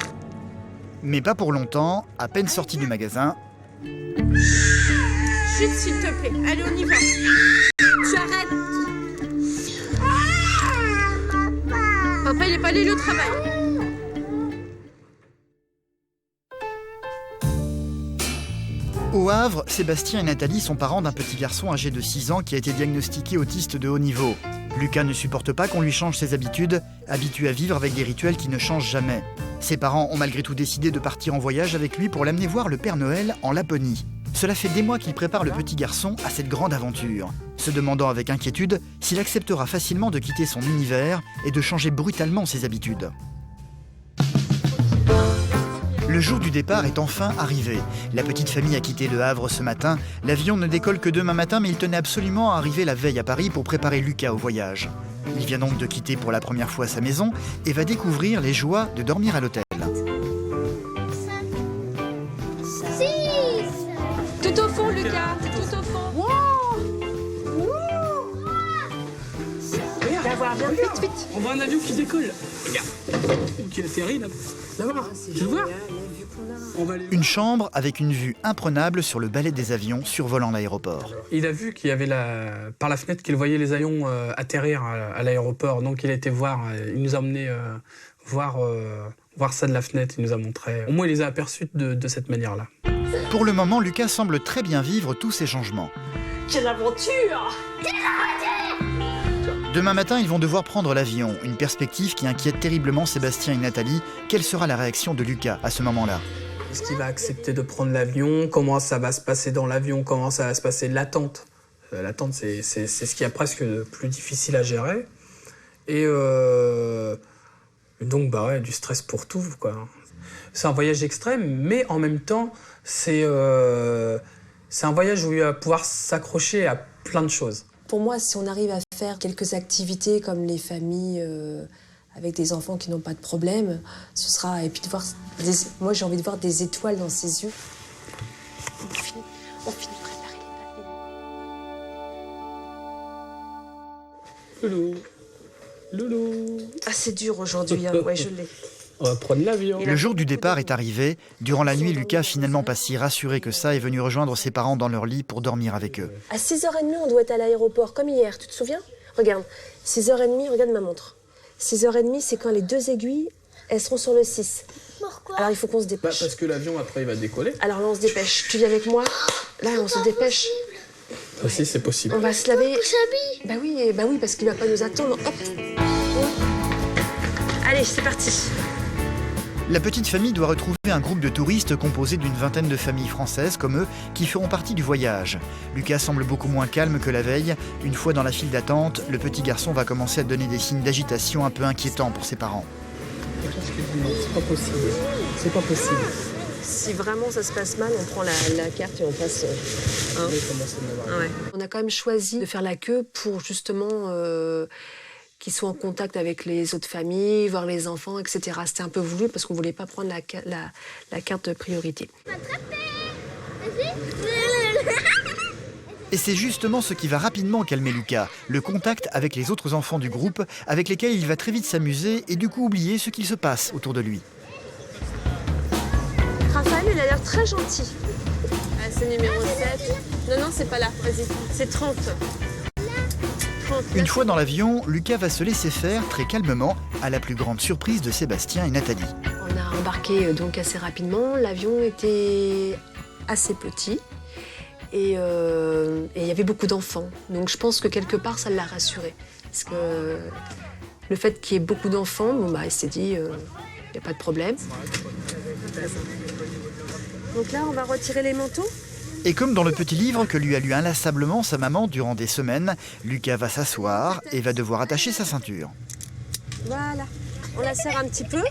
S1: Mais pas pour longtemps, à peine sorti du magasin.
S11: Chut, s'il te plaît. Allez, on y va. Tu arrêtes. Papa, il est pas allé au travail.
S1: Au Havre, Sébastien et Nathalie sont parents d'un petit garçon âgé de 6 ans qui a été diagnostiqué autiste de haut niveau. Lucas ne supporte pas qu'on lui change ses habitudes, habitué à vivre avec des rituels qui ne changent jamais. Ses parents ont malgré tout décidé de partir en voyage avec lui pour l'amener voir le Père Noël en Laponie. Cela fait des mois qu'il prépare le petit garçon à cette grande aventure, se demandant avec inquiétude s'il acceptera facilement de quitter son univers et de changer brutalement ses habitudes. Le jour du départ est enfin arrivé. La petite famille a quitté Le Havre ce matin. L'avion ne décolle que demain matin, mais il tenait absolument à arriver la veille à Paris pour préparer Lucas au voyage. Il vient donc de quitter pour la première fois sa maison et va découvrir les joies de dormir à l'hôtel.
S11: Tout au fond, Lucas, tout au fond.
S8: D'avoir bien vite. On voit un avion qui décolle. Regarde. Qui atterrit là. Là-bas. Tu le vois?
S1: Une chambre avec une vue imprenable sur le balai des avions survolant l'aéroport.
S8: Il a vu qu'il y avait par la fenêtre qu'il voyait les avions atterrir à l'aéroport. Donc il a été voir, il nous a emmené voir ça de la fenêtre, il nous a montré. Au moins il les a aperçus de cette manière-là.
S1: Pour le moment, Lucas semble très bien vivre tous ces changements.
S11: Quelle aventure!
S1: Demain matin, ils vont devoir prendre l'avion, une perspective qui inquiète terriblement Sébastien et Nathalie. Quelle sera la réaction de Lucas à ce moment-là?
S8: Est-ce qu'il va accepter de prendre l'avion? Comment ça va se passer dans l'avion? Comment ça va se passer l'attente? L'attente, c'est ce qui est presque le plus difficile à gérer. Et donc, du stress pour tout, quoi. C'est un voyage extrême, mais en même temps, c'est un voyage où il va pouvoir s'accrocher à plein de choses.
S7: Pour moi, si on arrive à faire quelques activités comme les familles avec des enfants qui n'ont pas de problème, ce sera... Et puis de voir moi, j'ai envie de voir des étoiles dans ses yeux. On finit de préparer les papiers.
S8: Loulou.
S7: Ah, c'est dur aujourd'hui, hein. Ouais, je l'ai.
S8: On va prendre l'avion.
S1: Le jour du départ est arrivé. Durant la nuit, Lucas, finalement pas si rassuré que ça, est venu rejoindre ses parents dans leur lit pour dormir avec eux.
S7: À 6h30, on doit être à l'aéroport, comme hier, tu te souviens? Regarde, 6h30, regarde ma montre. 6h30, c'est quand les 2 aiguilles, elles seront sur le 6.
S6: Pourquoi?
S7: Alors il faut qu'on se dépêche.
S10: Parce que l'avion, après, il va décoller.
S7: Alors là, on se dépêche. Tu viens avec moi? Là, on se dépêche.
S10: Aussi, c'est possible.
S7: On va se laver.
S6: S'habille.
S7: Bah oui, parce qu'il va pas nous attendre. Hop. Allez, c'est parti.
S1: La petite famille doit retrouver un groupe de touristes composé d'une vingtaine de familles françaises comme eux qui feront partie du voyage. Lucas semble beaucoup moins calme que la veille. Une fois dans la file d'attente, le petit garçon va commencer à donner des signes d'agitation un peu inquiétants pour ses parents.
S8: C'est pas possible. C'est pas possible.
S7: Si vraiment ça se passe mal, on prend la carte et on passe. Ouais. On a quand même choisi de faire la queue pour justement qu'ils soient en contact avec les autres familles, voir les enfants, etc. C'était un peu voulu parce qu'on ne voulait pas prendre la carte de priorité.
S1: Et c'est justement ce qui va rapidement calmer Lucas, le contact avec les autres enfants du groupe, avec lesquels il va très vite s'amuser et du coup oublier ce qu'il se passe autour de lui.
S2: Raphaël
S7: il a l'air très gentil. Ah, c'est numéro 7. Non, c'est pas là, vas-y. C'est 30.
S1: Une fois dans l'avion, Lucas va se laisser faire très calmement, à la plus grande surprise de Sébastien et Nathalie.
S7: On a embarqué donc assez rapidement. L'avion était assez petit et il y avait beaucoup d'enfants. Donc je pense que quelque part, ça l'a rassuré. Parce que le fait qu'il y ait beaucoup d'enfants, il s'est dit, il n'y a pas de problème. Donc là, on va retirer les manteaux.
S1: Et comme dans le petit livre que lui a lu inlassablement sa maman durant des semaines, Lucas va s'asseoir et va devoir attacher sa ceinture.
S7: Voilà, on la serre un petit peu.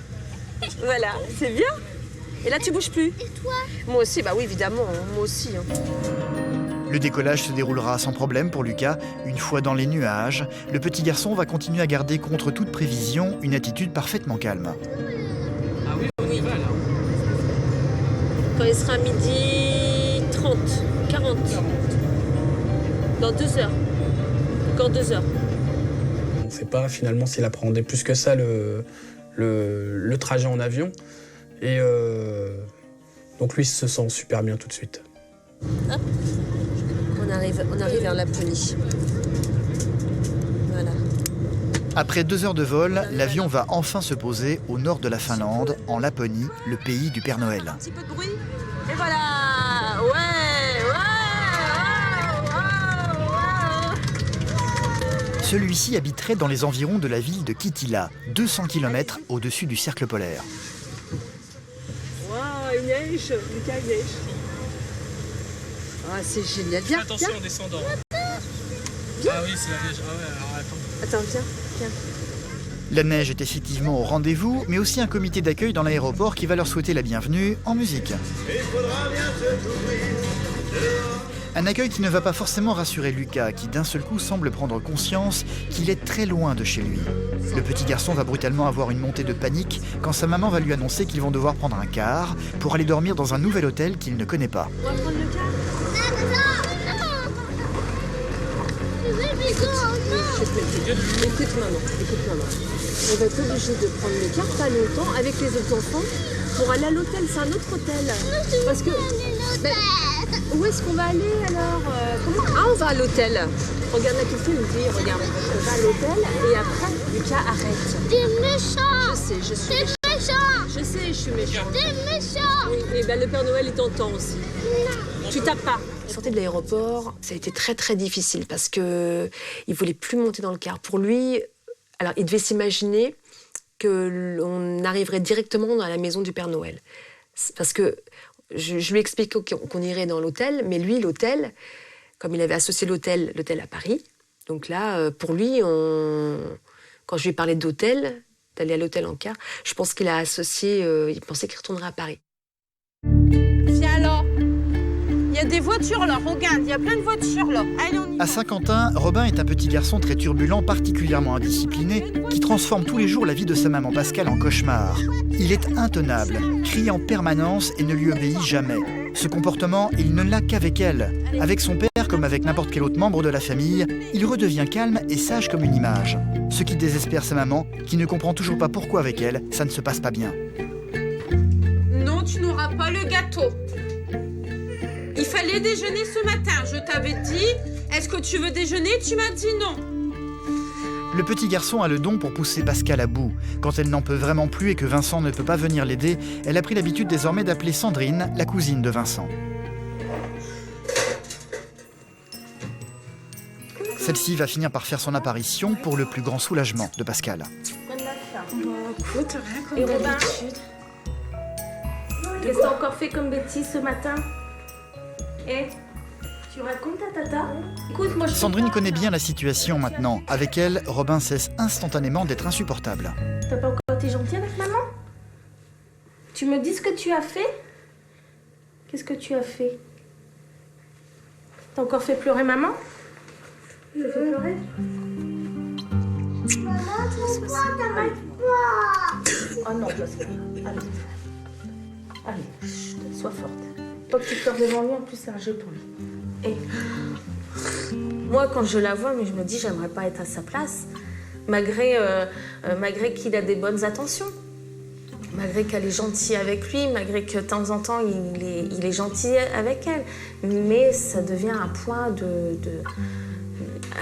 S7: Voilà, c'est bien. Et là, tu bouges plus.
S6: Et toi?
S7: Moi aussi, bah oui, évidemment, moi aussi.
S1: Le décollage se déroulera sans problème pour Lucas. Une fois dans les nuages, le petit garçon va continuer à garder contre toute prévision une attitude parfaitement calme.
S8: Ah oui, on y va là.
S7: Quand il sera midi 30, 40. Dans 2 heures. Encore 2 heures.
S8: On ne sait pas finalement s'il appréhendait plus que ça le trajet en avion. Et donc lui se sent super bien tout de suite.
S7: Hop. On arrive vers Laponie. Voilà.
S1: Après 2 heures de vol, l'avion va enfin se poser au nord de la Finlande, en Laponie, le pays du Père Noël.
S7: Un petit peu de bruit. Et voilà. Ouais.
S1: Celui-ci habiterait dans les environs de la ville de Kittilä, 200 km au-dessus du cercle polaire.
S7: Waouh, il neige. Lucas, il neige. Ah, c'est génial. Viens,
S8: attention
S7: viens.
S8: en descendant.
S7: Viens.
S8: Ah oui, c'est la neige. Ah ouais, alors attends.
S7: Attends, viens.
S1: La neige est effectivement au rendez-vous, mais aussi un comité d'accueil dans l'aéroport qui va leur souhaiter la bienvenue en musique. Un accueil qui ne va pas forcément rassurer Lucas, qui d'un seul coup semble prendre conscience qu'il est très loin de chez lui. Le petit garçon va brutalement avoir une montée de panique quand sa maman va lui annoncer qu'ils vont devoir prendre un car pour aller dormir dans un nouvel hôtel qu'il ne connaît pas.
S7: On va prendre le car. Écoute maman. On va être obligé de prendre le car pas longtemps avec les autres enfants pour aller à l'hôtel. C'est un autre hôtel. Parce que. Où est-ce qu'on va aller alors? On va à l'hôtel. Regarde la question, il me dit, regarde, on va à l'hôtel et après, Lucas, arrête.
S6: T'es méchant!
S7: Je sais, je suis méchant. Je sais, je suis méchant.
S6: T'es méchant!
S7: Oui, et le Père Noël, il t'entend aussi. Tu tapes pas. Sortie de l'aéroport, ça a été très très difficile parce que il voulait plus monter dans le car. Pour lui, alors il devait s'imaginer que on arriverait directement dans la maison du Père Noël. Parce que je lui explique qu'on irait dans l'hôtel, mais lui, l'hôtel, comme il avait associé l'hôtel à Paris, donc là, pour lui, quand je lui ai parlé d'hôtel, d'aller à l'hôtel en car, je pense qu'il a associé, il pensait qu'il retournerait à Paris.
S11: Viens là. Il y a des voitures là, regarde, il y a plein de voitures là. Allez, on y va.
S1: À Saint-Quentin, Robin est un petit garçon très turbulent, particulièrement indiscipliné, qui transforme tous les jours la vie de sa maman Pascale en cauchemar. Il est intenable, crie en permanence et ne lui obéit jamais. Ce comportement, il ne l'a qu'avec elle. Avec son père, comme avec n'importe quel autre membre de la famille, il redevient calme et sage comme une image. Ce qui désespère sa maman, qui ne comprend toujours pas pourquoi avec elle, ça ne se passe pas bien.
S11: Non, tu n'auras pas le gâteau. Il fallait déjeuner ce matin, je t'avais dit. Est-ce que tu veux déjeuner? Tu m'as dit non.
S1: Le petit garçon a le don pour pousser Pascal à bout. Quand elle n'en peut vraiment plus et que Vincent ne peut pas venir l'aider, elle a pris l'habitude désormais d'appeler Sandrine, la cousine de Vincent. Celle-ci va finir par faire son apparition pour le plus grand soulagement de Pascal.
S3: Et Robin, qu'est-ce que t'as encore fait comme bêtise ce matin? Tu racontes à tata? Écoute, moi je...
S1: Sandrine connaît bien la situation maintenant. Avec elle, Robin cesse instantanément d'être insupportable.
S3: T'as pas encore été gentil avec maman? Tu me dis ce que tu as fait? Qu'est-ce que tu as fait? T'as encore fait pleurer maman? Tu fait pleurer?
S6: Maman, pourquoi t'arrêtes pas?
S3: Oh non, allez. Allez, chut, sois forte. Pas que tu pleures devant lui, en plus c'est un jeu pour lui. Et moi, quand je la vois, mais je me dis, j'aimerais pas être à sa place, malgré qu'il a des bonnes intentions. Malgré qu'elle est gentille avec lui, malgré que de temps en temps il est gentil avec elle. Mais ça devient un point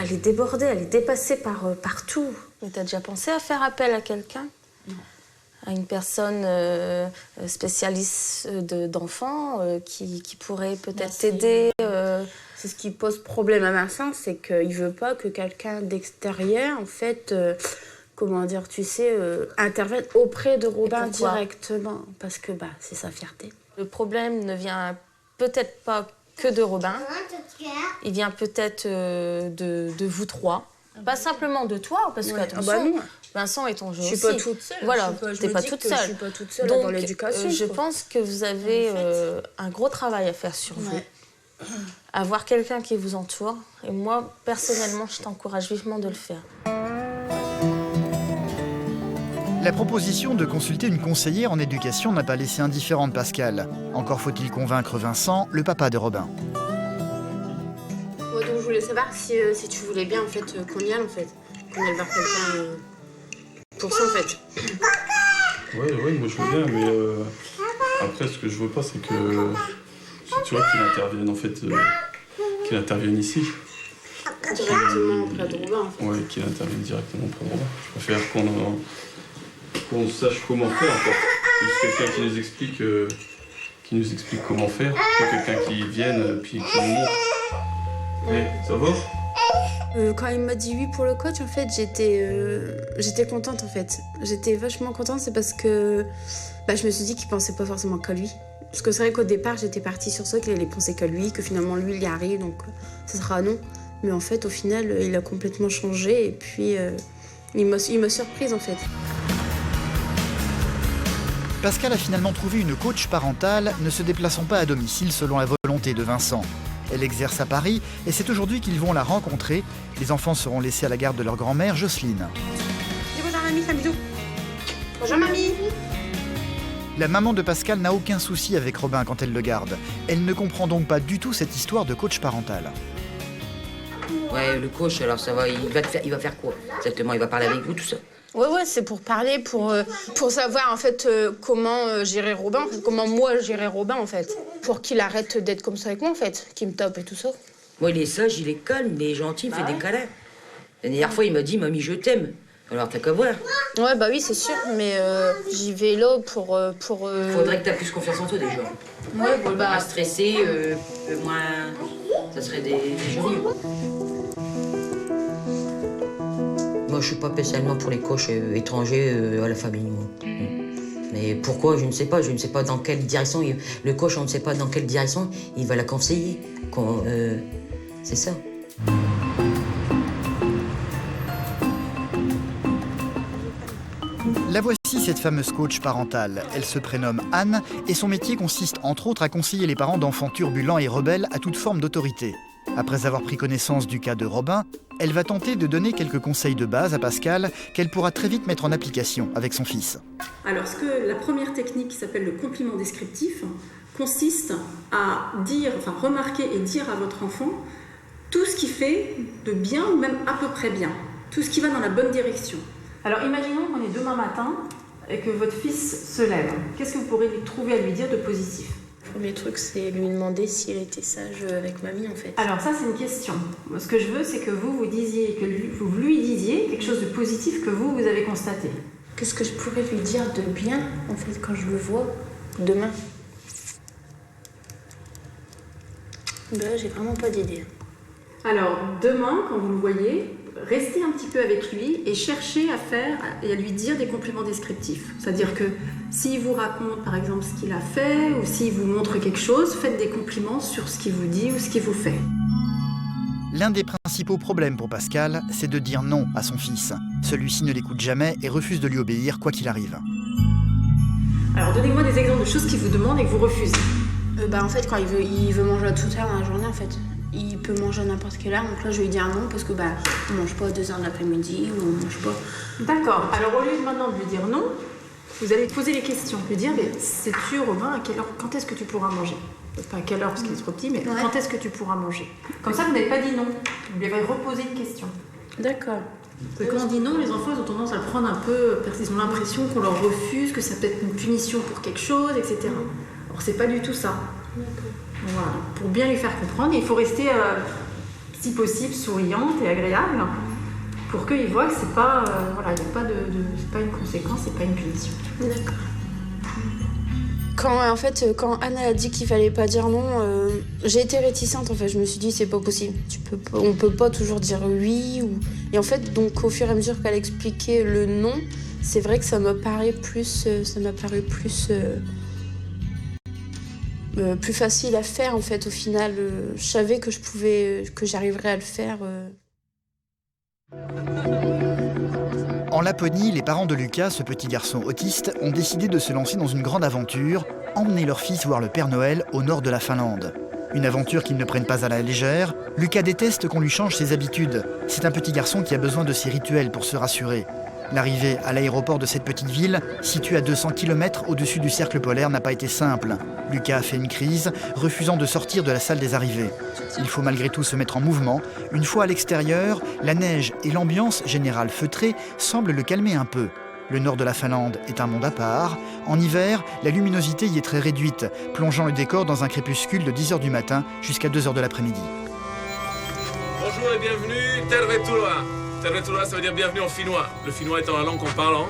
S3: elle est débordée, elle est dépassée par tout. T'as déjà pensé à faire appel à quelqu'un ? Non. À une personne spécialiste d'enfants qui pourrait peut-être t'aider
S2: C'est ce qui pose problème à Vincent, c'est qu'il veut pas que quelqu'un d'extérieur, en fait, intervienne auprès de Robin directement. Parce que c'est sa fierté.
S3: Le problème ne vient peut-être pas que de Robin. Il vient peut-être de vous trois. Pas simplement de toi, parce que attention, Vincent est ton jeu aussi.
S2: Je suis pas toute seule.
S3: Voilà, t'es pas toute seule.
S2: Je suis pas toute seule
S3: donc,
S2: dans l'éducation.
S3: Je pense que vous avez un gros travail à faire sur vous. Avoir quelqu'un qui vous entoure. Et moi, personnellement, je t'encourage vivement de le faire.
S1: La proposition de consulter une conseillère en éducation n'a pas laissé indifférente Pascal. Encore faut-il convaincre Vincent, le papa de Robin.
S2: Donc je voulais savoir si tu voulais bien en fait qu'on y aille en fait. Qu'on aille voir quelqu'un pour ça en fait.
S10: Ouais, moi je veux bien, mais après ce que je veux pas c'est que tu vois qu'il intervienne en fait, qu'il intervienne ici.
S2: Directement auprès de Robin en fait.
S10: Ouais, qu'il intervienne directement auprès de Robin. Je préfère qu'on sache comment faire en fait. Juste quelqu'un qui nous explique comment faire, que quelqu'un qui vienne puis qui nous montre. Hey, ça va ?
S2: Quand il m'a dit oui pour le coach, en fait, j'étais contente en fait. J'étais vachement contente, c'est parce que je me suis dit qu'il pensait pas forcément qu'à lui. Parce que c'est vrai qu'au départ, j'étais partie sur ça, qu'il allait penser qu'à lui, que finalement lui il y arrive, donc ça sera non. Mais en fait, au final, il a complètement changé et puis il m'a surprise en fait.
S1: Pascal a finalement trouvé une coach parentale, ne se déplaçant pas à domicile selon la volonté de Vincent. Elle exerce à Paris et c'est aujourd'hui qu'ils vont la rencontrer. Les enfants seront laissés à la garde de leur grand-mère, Jocelyne.
S2: Dis bonjour mamie, un bisou. Bonjour mamie.
S1: La maman de Pascal n'a aucun souci avec Robin quand elle le garde. Elle ne comprend donc pas du tout cette histoire de coach parental.
S4: Ouais, le coach, alors ça va, il va faire quoi exactement? Il va parler avec vous, tout ça?
S2: Ouais, c'est pour parler, pour savoir en fait comment gérer Robin, comment moi gérer Robin en fait, pour qu'il arrête d'être comme ça avec moi en fait, qu'il me tape et tout ça.
S4: Moi, il est sage, il est calme, il est gentil, il fait des câlins. La dernière fois, il m'a dit, mamie, je t'aime. Alors t'as qu'à voir.
S2: Ouais, oui, c'est sûr, mais j'y vais là pour.
S4: Faudrait que t'aies plus confiance en toi déjà.
S2: Ouais,
S4: moins stressé, moins. Ça serait des jolis. Moi, je suis pas spécialement pour les coachs étrangers à la famille, moi. Mais pourquoi, je ne sais pas. Je ne sais pas dans quelle direction. Le coach, on ne sait pas dans quelle direction il va la conseiller. C'est ça.
S1: La voici, cette fameuse coach parentale. Elle se prénomme Anne et son métier consiste entre autres à conseiller les parents d'enfants turbulents et rebelles à toute forme d'autorité. Après avoir pris connaissance du cas de Robin, elle va tenter de donner quelques conseils de base à Pascal qu'elle pourra très vite mettre en application avec son fils.
S12: Alors, la première technique qui s'appelle le compliment descriptif consiste à remarquer et dire à votre enfant tout ce qui fait de bien ou même à peu près bien, tout ce qui va dans la bonne direction. Alors, imaginons qu'on est demain matin et que votre fils se lève. Qu'est-ce que vous pourrez lui trouver à lui dire de positif ?
S2: Le premier truc, c'est lui demander s'il était sage avec mamie, en fait.
S12: Alors ça, c'est une question. Moi, ce que je veux, c'est que vous disiez, que vous lui disiez quelque chose de positif que vous avez constaté.
S2: Qu'est-ce que je pourrais lui dire de bien, en fait, quand je le vois demain ? J'ai vraiment pas d'idée.
S12: Alors, demain, quand vous le voyez, restez un petit peu avec lui et cherchez à lui dire des compléments descriptifs. C'est-à-dire que s'il vous raconte, par exemple, ce qu'il a fait ou s'il vous montre quelque chose, faites des compliments sur ce qu'il vous dit ou ce qu'il vous fait.
S1: L'un des principaux problèmes pour Pascal, c'est de dire non à son fils. Celui-ci ne l'écoute jamais et refuse de lui obéir quoi qu'il arrive.
S12: Alors, donnez-moi des exemples de choses qu'il vous demande et que vous refusez.
S2: En fait, quand il veut manger à toute heure dans la journée, en fait. Il peut manger à n'importe quelle heure, donc là je vais lui dire non parce que on mange pas à 2h de l'après-midi ou on mange pas.
S12: D'accord, alors au lieu de maintenant de lui dire non, vous allez poser les questions. Lui dire, mais sais-tu Robin, à quelle heure, quand est-ce que tu pourras manger? Pas à quelle heure parce qu'il est trop petit, mais quand est-ce que tu pourras manger? Comme ça vous n'avez pas dit non, vous lui avez reposé une question.
S2: D'accord.
S12: Quand on dit non, les enfants ils ont tendance à le prendre un peu, parce qu'ils ont l'impression qu'on leur refuse, que ça peut être une punition pour quelque chose, etc. Alors c'est pas du tout ça. Voilà. Pour bien lui faire comprendre, il faut rester, si possible, souriante et agréable, pour qu'ils voient que c'est pas, voilà, y a pas c'est pas une conséquence, c'est pas une punition.
S2: D'accord. Quand Anne a dit qu'il fallait pas dire non, j'ai été réticente en fait. Je me suis dit c'est pas possible. On peut pas toujours dire oui. Et en fait, donc au fur et à mesure qu'elle expliquait le non, c'est vrai que ça m'a paru plus facile à faire en fait. Au final, je savais que que j'arriverais à le faire.
S1: En Laponie, les parents de Lucas, ce petit garçon autiste, ont décidé de se lancer dans une grande aventure, emmener leur fils voir le Père Noël au nord de la Finlande. Une aventure qu'ils ne prennent pas à la légère. Lucas déteste qu'on lui change ses habitudes. C'est un petit garçon qui a besoin de ses rituels pour se rassurer. L'arrivée à l'aéroport de cette petite ville, située à 200 km au-dessus du cercle polaire, n'a pas été simple. Lucas a fait une crise, refusant de sortir de la salle des arrivées. Il faut malgré tout se mettre en mouvement. Une fois à l'extérieur, la neige et l'ambiance générale feutrée semblent le calmer un peu. Le nord de la Finlande est un monde à part. En hiver, la luminosité y est très réduite, plongeant le décor dans un crépuscule de 10h du matin jusqu'à 2h de l'après-midi.
S13: Bonjour et bienvenue, Tervetuloa. Tervetuloa, ça veut dire bienvenue en finnois. Le finnois étant la langue qu'on parle en...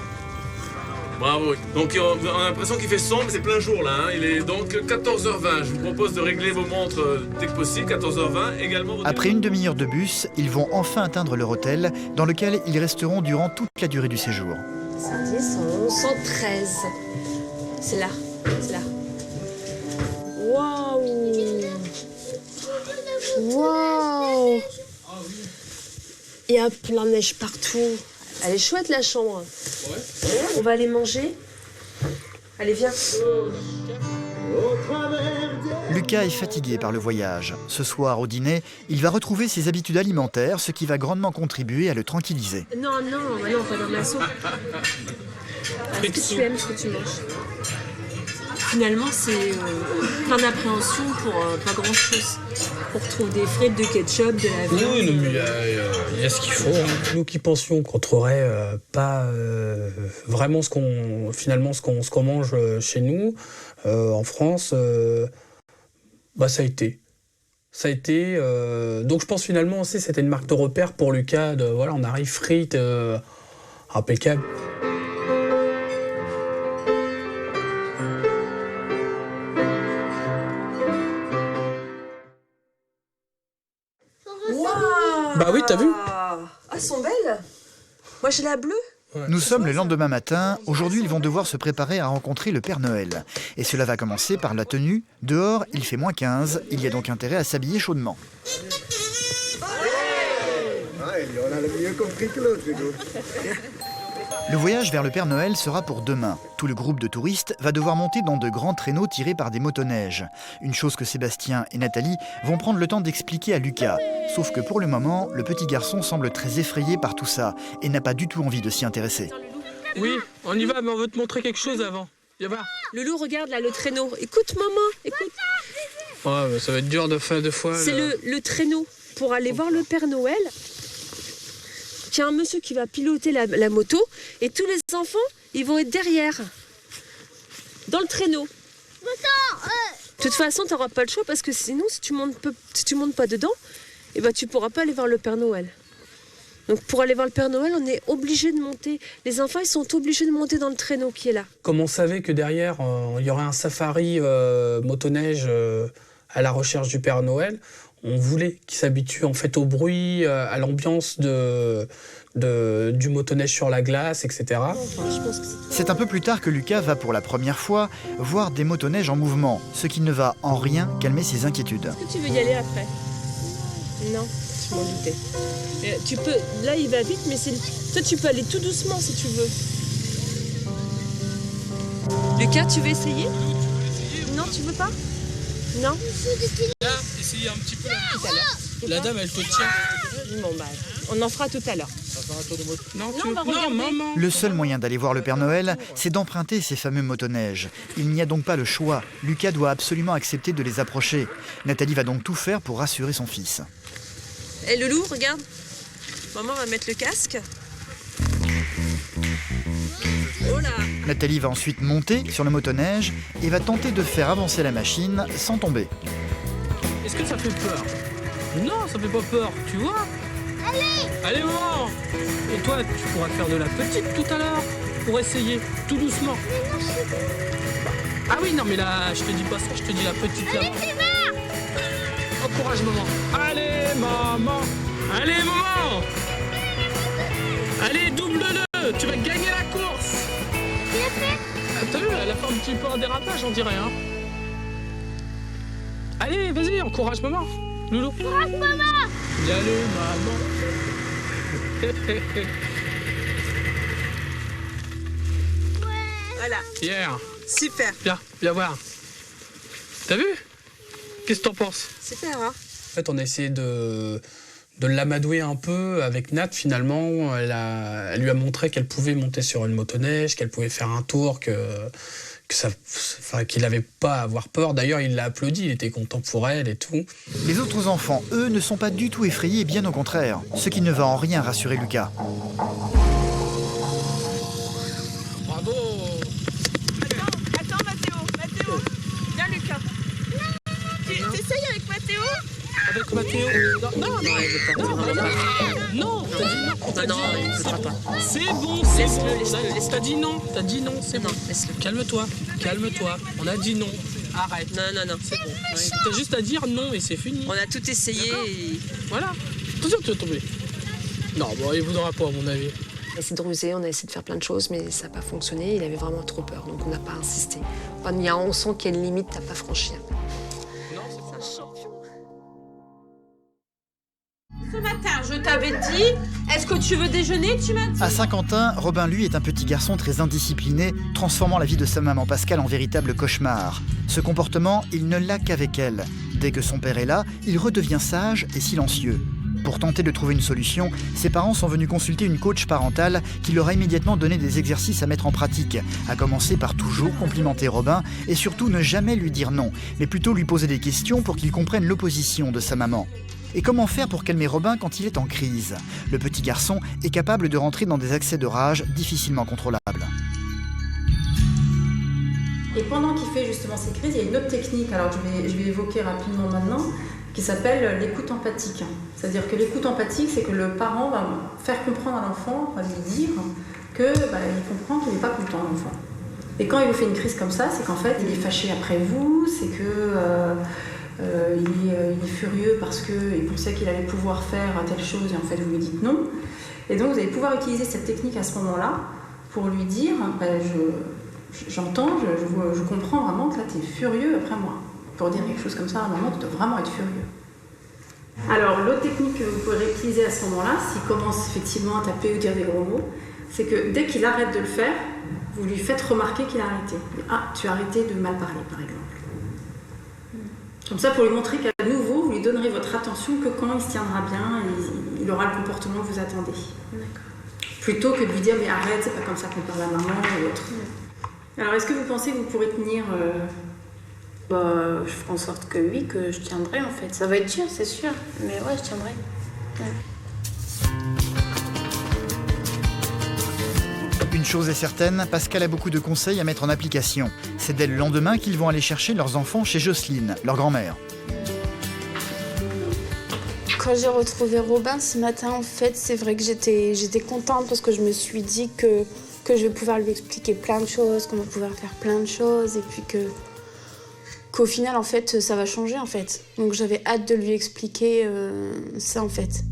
S13: Bravo. Donc on a l'impression qu'il fait sombre, c'est plein jour là. Hein. Il est donc 14h20. Je vous propose de régler vos montres dès que possible, 14h20. Également.
S1: Après une demi-heure de bus, ils vont enfin atteindre leur hôtel, dans lequel ils resteront durant toute la durée du séjour.
S7: 110, 111, 113. C'est là. Waouh! Waouh! Il y a plein de neige partout. Elle est chouette la chambre. Ouais. On va aller manger. Allez, viens.
S1: Lucas est fatigué par le voyage. Ce soir, au dîner, il va retrouver ses habitudes alimentaires, ce qui va grandement contribuer à le tranquilliser.
S2: Non, pas dans ma soupe. Ce que tu aimes, ce que tu manges.
S14: Finalement, c'est plein d'appréhension pour pas grand-chose. On retrouve des frites, de ketchup, de la viande.
S8: Oui, mais il y a ce qu'il faut. Hein. Nous qui pensions qu'on trouverait pas vraiment ce qu'on mange chez nous, en France, ça a été. Donc je pense finalement aussi c'était une marque de repère pour Lucas. On arrive frites, impeccable. Bah oui, t'as vu?
S7: Ah, elles sont belles. Moi, j'ai la bleue.
S1: Nous sommes le lendemain matin. Aujourd'hui, ils vont devoir se préparer à rencontrer le Père Noël. Et cela va commencer par la tenue. Dehors, il fait moins 15. Il y a donc intérêt à s'habiller chaudement.
S15: On a le mieux compris que l'autre.
S1: Le voyage vers le Père Noël sera pour demain. Tout le groupe de touristes va devoir monter dans de grands traîneaux tirés par des motoneiges. Une chose que Sébastien et Nathalie vont prendre le temps d'expliquer à Lucas. Sauf que pour le moment, le petit garçon semble très effrayé par tout ça et n'a pas du tout envie de s'y intéresser.
S8: Oui, on y va, mais on veut te montrer quelque chose avant. Viens voir.
S7: Loulou, regarde là le traîneau. Écoute, maman, écoute.
S8: Ouais, ça va être dur de faire deux fois.
S7: C'est le traîneau pour aller voir le Père Noël. Il y a un monsieur qui va piloter la moto et tous les enfants, ils vont être derrière, dans le traîneau. De toute façon, tu n'auras pas le choix parce que sinon, si tu montes pas dedans, tu pourras pas aller voir le Père Noël. Donc pour aller voir le Père Noël, on est obligé de monter. Les enfants, ils sont obligés de monter dans le traîneau qui est là.
S8: Comme on savait que derrière, il y aurait un safari motoneige à la recherche du Père Noël, on voulait qu'ils s'habituent en fait au bruit, à l'ambiance du motoneige sur la glace, etc.
S1: C'est un peu plus tard que Lucas va pour la première fois voir des motoneiges en mouvement, ce qui ne va en rien calmer ses inquiétudes.
S7: Est-ce que tu veux y aller après? Non, je m'en doutais. Tu peux, là il va vite, mais toi tu peux aller tout doucement si tu veux. Lucas, tu veux essayer? Non, tu veux pas? Non.
S8: Là, essayez un petit peu tout à l'heure. La dame, elle te tient.
S7: Bon, on en fera tout à l'heure.
S8: Non,
S1: maman. Le seul moyen d'aller voir le Père Noël, c'est d'emprunter ces fameux motoneiges. Il n'y a donc pas le choix. Lucas doit absolument accepter de les approcher. Nathalie va donc tout faire pour rassurer son fils.
S7: Loulou, regarde. Maman va mettre le casque.
S1: Nathalie va ensuite monter sur le motoneige et va tenter de faire avancer la machine sans tomber.
S8: Est-ce que ça fait peur? Non, ça fait pas peur, tu vois? Allez, maman! Et toi, tu pourras faire de la petite tout à l'heure pour essayer, tout doucement. Ah oui, non, mais là, je te dis pas ça, je te dis la petite là. Encourage maman. Allez, maman! Allez, maman! Allez, double-le! Tu vas gagner la course! Ah, t'as vu, elle a fait un petit peu un dérapage, on dirait, hein? Allez, vas-y, encourage maman! Loulou!
S6: Encourage maman!
S8: Allez, maman!
S9: Voilà.
S8: Pierre!
S9: Super.
S8: Viens voir. T'as vu? Qu'est-ce que t'en penses?
S9: Super, hein?
S8: En fait, on a essayé de l'amadouer un peu avec Nat. Finalement, elle lui a montré qu'elle pouvait monter sur une motoneige, qu'elle pouvait faire un tour, qu'il n'avait pas à avoir peur. D'ailleurs, il l'a applaudi, il était content pour elle et tout.
S1: Les autres enfants, eux, ne sont pas du tout effrayés, bien au contraire. Ce qui ne va en rien rassurer Lucas.
S8: Bravo!
S11: Attends, Mathéo. Viens, Lucas. T'essayes avec Mathéo?
S8: Avec Mathéo? Non, t'as dit non. C'est bon. T'as dit non, c'est bon. Calme-toi. On a dit non. Arrête.
S16: Non.
S8: C'est bon. T'as juste à dire non et c'est fini.
S16: On a tout essayé et...
S8: Voilà. Attention, tu vas tomber. Non, bon, il voudra pas, à mon avis.
S7: On a essayé de ruser, on a essayé de faire plein de choses, mais ça n'a pas fonctionné. Il avait vraiment trop peur, donc on n'a pas insisté. Enfin, on sent qu'il y a une limite à pas franchir.
S11: Ce matin, je t'avais dit, est-ce que tu veux déjeuner? Tu m'as dit.
S1: À Saint-Quentin, Robin, lui, est un petit garçon très indiscipliné, transformant la vie de sa maman Pascale en véritable cauchemar. Ce comportement, il ne l'a qu'avec elle. Dès que son père est là, il redevient sage et silencieux. Pour tenter de trouver une solution, ses parents sont venus consulter une coach parentale qui leur a immédiatement donné des exercices à mettre en pratique, à commencer par toujours complimenter Robin et surtout ne jamais lui dire non, mais plutôt lui poser des questions pour qu'il comprenne l'opposition de sa maman. Et comment faire pour calmer Robin quand il est en crise? Le petit garçon est capable de rentrer dans des accès de rage difficilement contrôlables.
S12: Et pendant qu'il fait justement ces crises, il y a une autre technique, alors je vais évoquer rapidement maintenant, qui s'appelle l'écoute empathique. C'est-à-dire que l'écoute empathique, c'est que le parent va faire comprendre à l'enfant, va lui dire qu'il comprend qu'il n'est pas content, l'enfant. Et quand il vous fait une crise comme ça, c'est qu'en fait, il est fâché après vous, c'est que... il est furieux parce qu'il pensait qu'il allait pouvoir faire telle chose et en fait vous lui dites non. Et donc vous allez pouvoir utiliser cette technique à ce moment-là pour lui dire j'entends, je comprends vraiment que là tu es furieux après moi. Pour dire quelque chose comme ça à un moment, tu dois vraiment être furieux. Alors l'autre technique que vous pourrez utiliser à ce moment-là, s'il commence effectivement à taper ou dire des gros mots, c'est que dès qu'il arrête de le faire, vous lui faites remarquer qu'il a arrêté. Ah, tu as arrêté de mal parler par exemple. Comme ça, pour lui montrer qu'à nouveau, vous lui donnerez votre attention que quand il se tiendra bien et il aura le comportement que vous attendez. Plutôt que de lui dire mais arrête, c'est pas comme ça qu'on parle à maman ou autre. Alors est-ce que vous pensez que vous pourrez tenir
S2: je ferai en sorte que oui, que je tiendrai en fait. Ça va être dur, c'est sûr, mais ouais, je tiendrai. Ouais.
S1: Une chose est certaine, Pascal a beaucoup de conseils à mettre en application. C'est dès le lendemain qu'ils vont aller chercher leurs enfants chez Jocelyne, leur grand-mère.
S2: Quand j'ai retrouvé Robin ce matin, en fait, c'est vrai que j'étais contente parce que je me suis dit que je vais pouvoir lui expliquer plein de choses, qu'on va pouvoir faire plein de choses et puis qu'au final, en fait, ça va changer, en fait. Donc j'avais hâte de lui expliquer ça, en fait.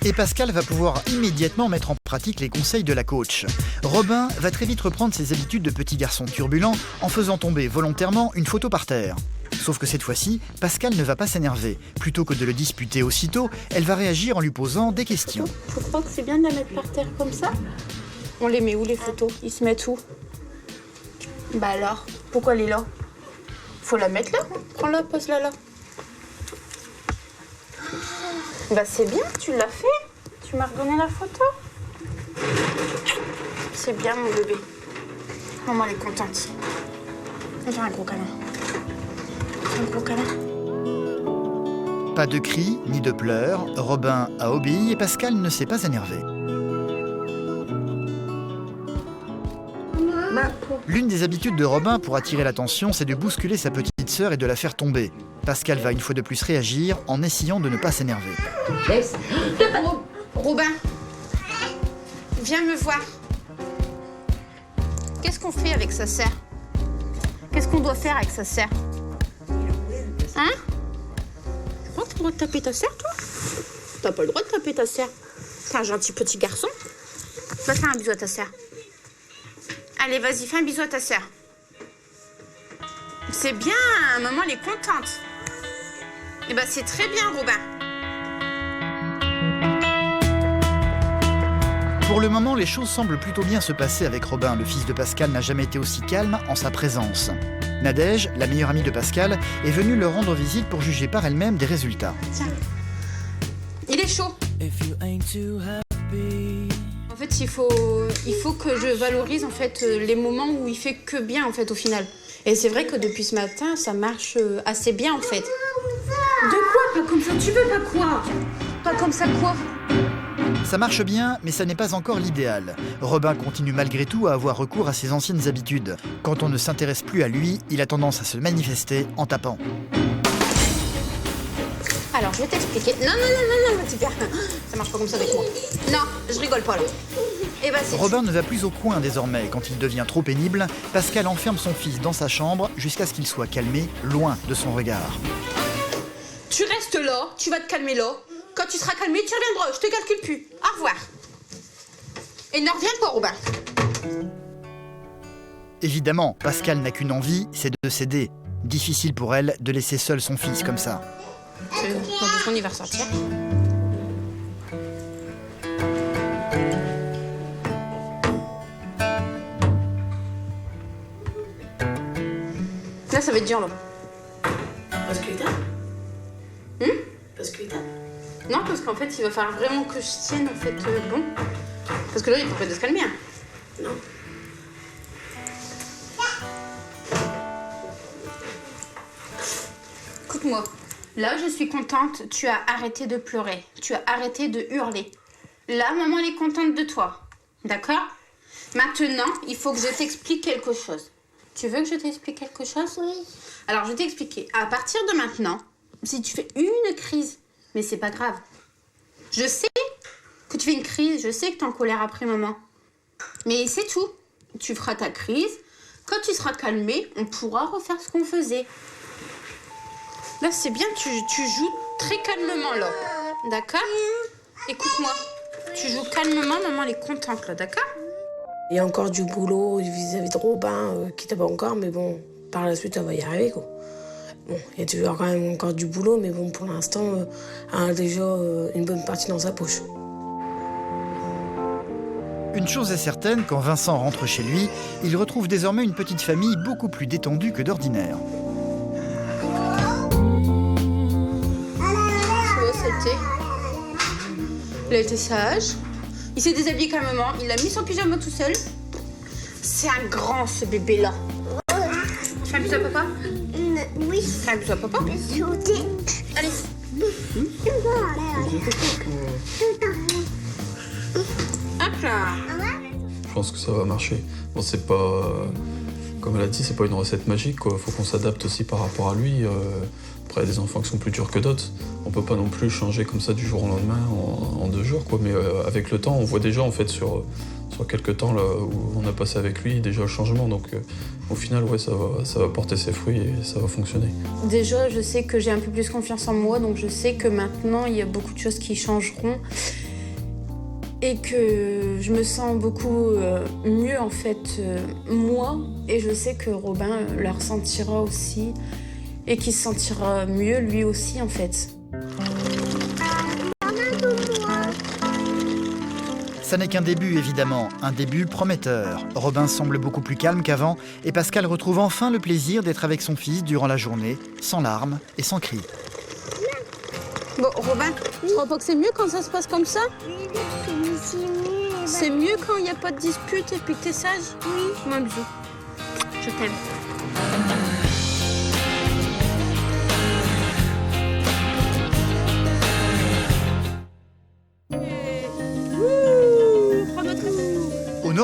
S1: Et Pascal va pouvoir immédiatement mettre en pratique les conseils de la coach. Robin va très vite reprendre ses habitudes de petit garçon turbulent en faisant tomber volontairement une photo par terre. Sauf que cette fois-ci, Pascal ne va pas s'énerver. Plutôt que de le disputer aussitôt, elle va réagir en lui posant des questions.
S2: Je crois que c'est bien de la mettre par terre comme ça. On les met où, les photos? Ils se mettent où? Bah alors, pourquoi elle est là? Faut la mettre là. Prends-la, pose-la là. Bah c'est bien, tu l'as fait. Tu m'as redonné la photo. C'est bien, mon bébé. Maman, elle est contente. On va faire un gros câlin. Un gros câlin.
S1: Pas de cris ni de pleurs, Robin a obéi et Pascal ne s'est pas énervé. L'une des habitudes de Robin pour attirer l'attention, c'est de bousculer sa petite sœur et de la faire tomber. Pascal va une fois de plus réagir en essayant de ne pas s'énerver.
S11: Robin, viens me voir. Qu'est-ce qu'on fait avec sa sœur? Qu'est-ce qu'on doit faire avec sa sœur? Hein? Tu crois que t'as le droit de taper ta sœur, toi? T'as pas le droit de taper ta sœur. T'es un gentil petit garçon. Va faire un bisou à ta sœur. Allez, vas-y, fais un bisou à ta sœur. C'est bien, à un moment, elle est contente. Eh ben, c'est très bien, Robin.
S1: Pour le moment, les choses semblent plutôt bien se passer avec Robin. Le fils de Pascal n'a jamais été aussi calme en sa présence. Nadège, la meilleure amie de Pascal, est venue leur rendre visite pour juger par elle-même des résultats.
S11: Tiens, il est chaud. En fait, il faut que je valorise en fait les moments où il fait que bien en fait au final. Et c'est vrai que depuis ce matin, ça marche assez bien en fait.
S12: De quoi? Pas comme ça, tu veux pas quoi?
S11: Pas comme ça quoi?
S1: Ça marche bien, mais ça n'est pas encore l'idéal. Robin continue malgré tout à avoir recours à ses anciennes habitudes. Quand on ne s'intéresse plus à lui, il a tendance à se manifester en tapant.
S11: Alors, je vais t'expliquer. Non, petit père. Ça marche pas comme ça avec moi. Non, je rigole pas là. Et bah, c'est
S1: Robin ne va plus au coin désormais. Quand il devient trop pénible, Pascal enferme son fils dans sa chambre jusqu'à ce qu'il soit calmé, loin de son regard.
S11: Tu restes là, tu vas te calmer là. Quand tu seras calmé, tu reviendras. Je te calcule plus. Au revoir. Et ne reviens pas, Robin.
S1: Évidemment, Pascal n'a qu'une envie, c'est de céder. Difficile pour elle de laisser seul son fils comme ça.
S11: On y va ressortir. Là, ça va être dur, là.
S3: Parce que t'as Parce que t'as
S11: Non, parce qu'en fait, il va falloir vraiment que je tienne, en fait, bon. Parce que là, il faut pas de se calmer. Hein.
S3: Non.
S11: Écoute-moi. Là, je suis contente. Tu as arrêté de pleurer. Tu as arrêté de hurler. Là, maman, elle est contente de toi. D'accord? Maintenant, il faut que je t'explique quelque chose. Tu veux que je t'explique quelque chose?
S6: Oui.
S11: Alors, je vais t'expliquer. À partir de maintenant, si tu fais une crise, mais c'est pas grave. Je sais que tu fais une crise, je sais que t'es en colère après maman. Mais c'est tout. Tu feras ta crise. Quand tu seras calmé, on pourra refaire ce qu'on faisait. Là, c'est bien, tu joues très calmement, là. D'accord? Écoute-moi. Tu joues calmement, maman, elle est contente, là, d'accord?
S16: Il y a encore du boulot vis-à-vis de Robin, qui t'a pas encore, mais bon, par la suite, elle va y arriver, quoi. Bon, il y a toujours quand même encore du boulot, mais bon, pour l'instant, elle a déjà une bonne partie dans sa poche.
S1: Une chose est certaine, quand Vincent rentre chez lui, il retrouve désormais une petite famille beaucoup plus détendue que d'ordinaire.
S11: Il a été sage. Il s'est déshabillé calmement. Il a mis son pyjama tout seul. C'est un grand, ce bébé-là. Tu fais un bisou à papa?
S6: Oui.
S11: Tu fais un bisou à papa? Allez. Hop là.
S10: Je pense que ça va marcher. Bon, c'est pas... Comme elle a dit, c'est pas une recette magique, quoi. Faut qu'on s'adapte aussi par rapport à lui. Après, il y a des enfants qui sont plus durs que d'autres. On peut pas non plus changer comme ça du jour au lendemain en 2 jours, quoi. Mais avec le temps, on voit déjà, en fait, sur quelques temps là, où on a passé avec lui, déjà le changement. Donc, au final, ouais, ça va porter ses fruits et ça va fonctionner.
S11: Déjà, je sais que j'ai un peu plus confiance en moi, donc je sais que maintenant, il y a beaucoup de choses qui changeront. Et que je me sens beaucoup mieux, en fait, moi. Et je sais que Robin le ressentira aussi. Et qu'il se sentira mieux, lui aussi, en fait.
S1: Ça n'est qu'un début, évidemment, un début prometteur. Robin semble beaucoup plus calme qu'avant, et Pascal retrouve enfin le plaisir d'être avec son fils durant la journée, sans larmes et sans cris.
S11: Bon, Robin, tu crois pas que c'est mieux quand ça se passe comme ça? C'est mieux quand il n'y a pas de dispute et puis que t'es sage? Oui. Moi, bisou. Je t'aime.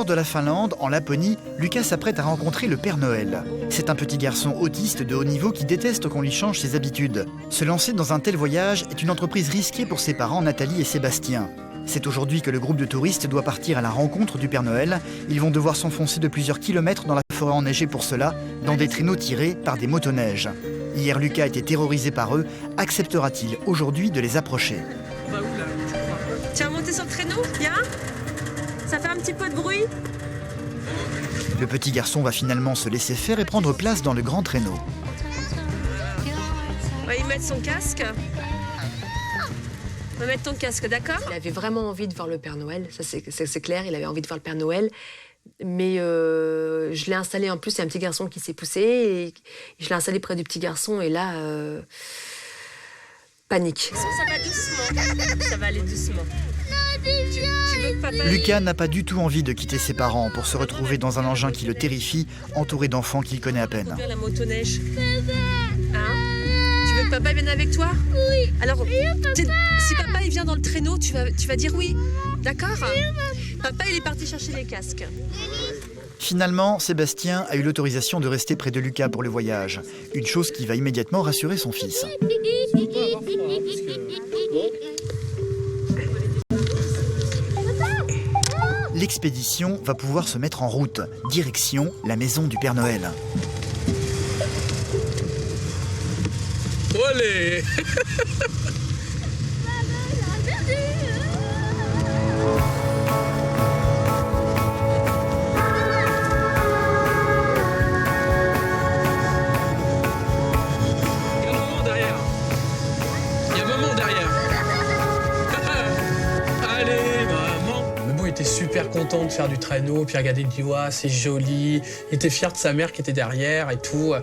S1: nord de la Finlande, en Laponie, Lucas s'apprête à rencontrer le Père Noël. C'est un petit garçon autiste de haut niveau qui déteste qu'on lui change ses habitudes. Se lancer dans un tel voyage est une entreprise risquée pour ses parents Nathalie et Sébastien. C'est aujourd'hui que le groupe de touristes doit partir à la rencontre du Père Noël. Ils vont devoir s'enfoncer de plusieurs kilomètres dans la forêt enneigée pour cela, dans des traîneaux tirés par des motoneiges. Hier, Lucas était terrorisé par eux. Acceptera-t-il aujourd'hui de les approcher?
S7: Tu vas monter sur le traîneau, bien? Ça fait un petit peu de bruit?
S1: Le petit garçon va finalement se laisser faire et prendre place dans le grand traîneau.
S7: On va y mettre son casque. On va mettre ton casque, d'accord? Il avait vraiment envie de voir le Père Noël, ça c'est clair, il avait envie de voir le Père Noël. Mais je l'ai installé, en plus, c'est un petit garçon qui s'est poussé, et je l'ai installé près du petit garçon, et là, panique. Ça va doucement, ça va aller doucement. Tu veux que papa...
S1: Lucas n'a pas du tout envie de quitter ses parents pour se retrouver dans un engin qui le terrifie, entouré d'enfants qu'il connaît à peine.
S7: La motoneige. Hein? Tu veux que papa vienne avec toi?
S6: Oui.
S7: Alors, si papa il vient dans le traîneau, tu vas dire oui, d'accord? Papa il est parti chercher les casques.
S1: Finalement, Sébastien a eu l'autorisation de rester près de Lucas pour le voyage. Une chose qui va immédiatement rassurer son fils. L'expédition va pouvoir se mettre en route. Direction la maison du Père Noël.
S13: Olé.
S8: Super content de faire du traîneau, puis regarder, il dit ouais, c'est joli. Il était fier de sa mère qui était derrière et tout.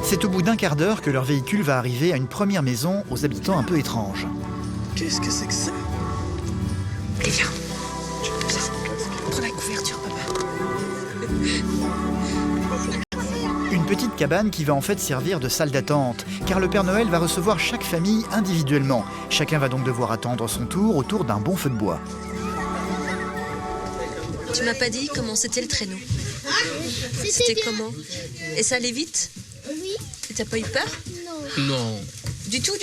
S1: C'est au bout d'un quart d'heure que leur véhicule va arriver à une première maison aux habitants un peu étranges.
S15: Qu'est-ce que c'est que ça?
S7: Allez, viens. Prends la couverture, papa.
S1: Une petite cabane qui va en fait servir de salle d'attente, car le Père Noël va recevoir chaque famille individuellement. Chacun va donc devoir attendre son tour autour d'un bon feu de bois.
S7: Tu m'as pas dit comment c'était le traîneau. C'était comment? Et ça allait vite?
S6: Oui.
S7: Et t'as pas eu peur?
S6: Non.
S8: Non.
S7: Du tout?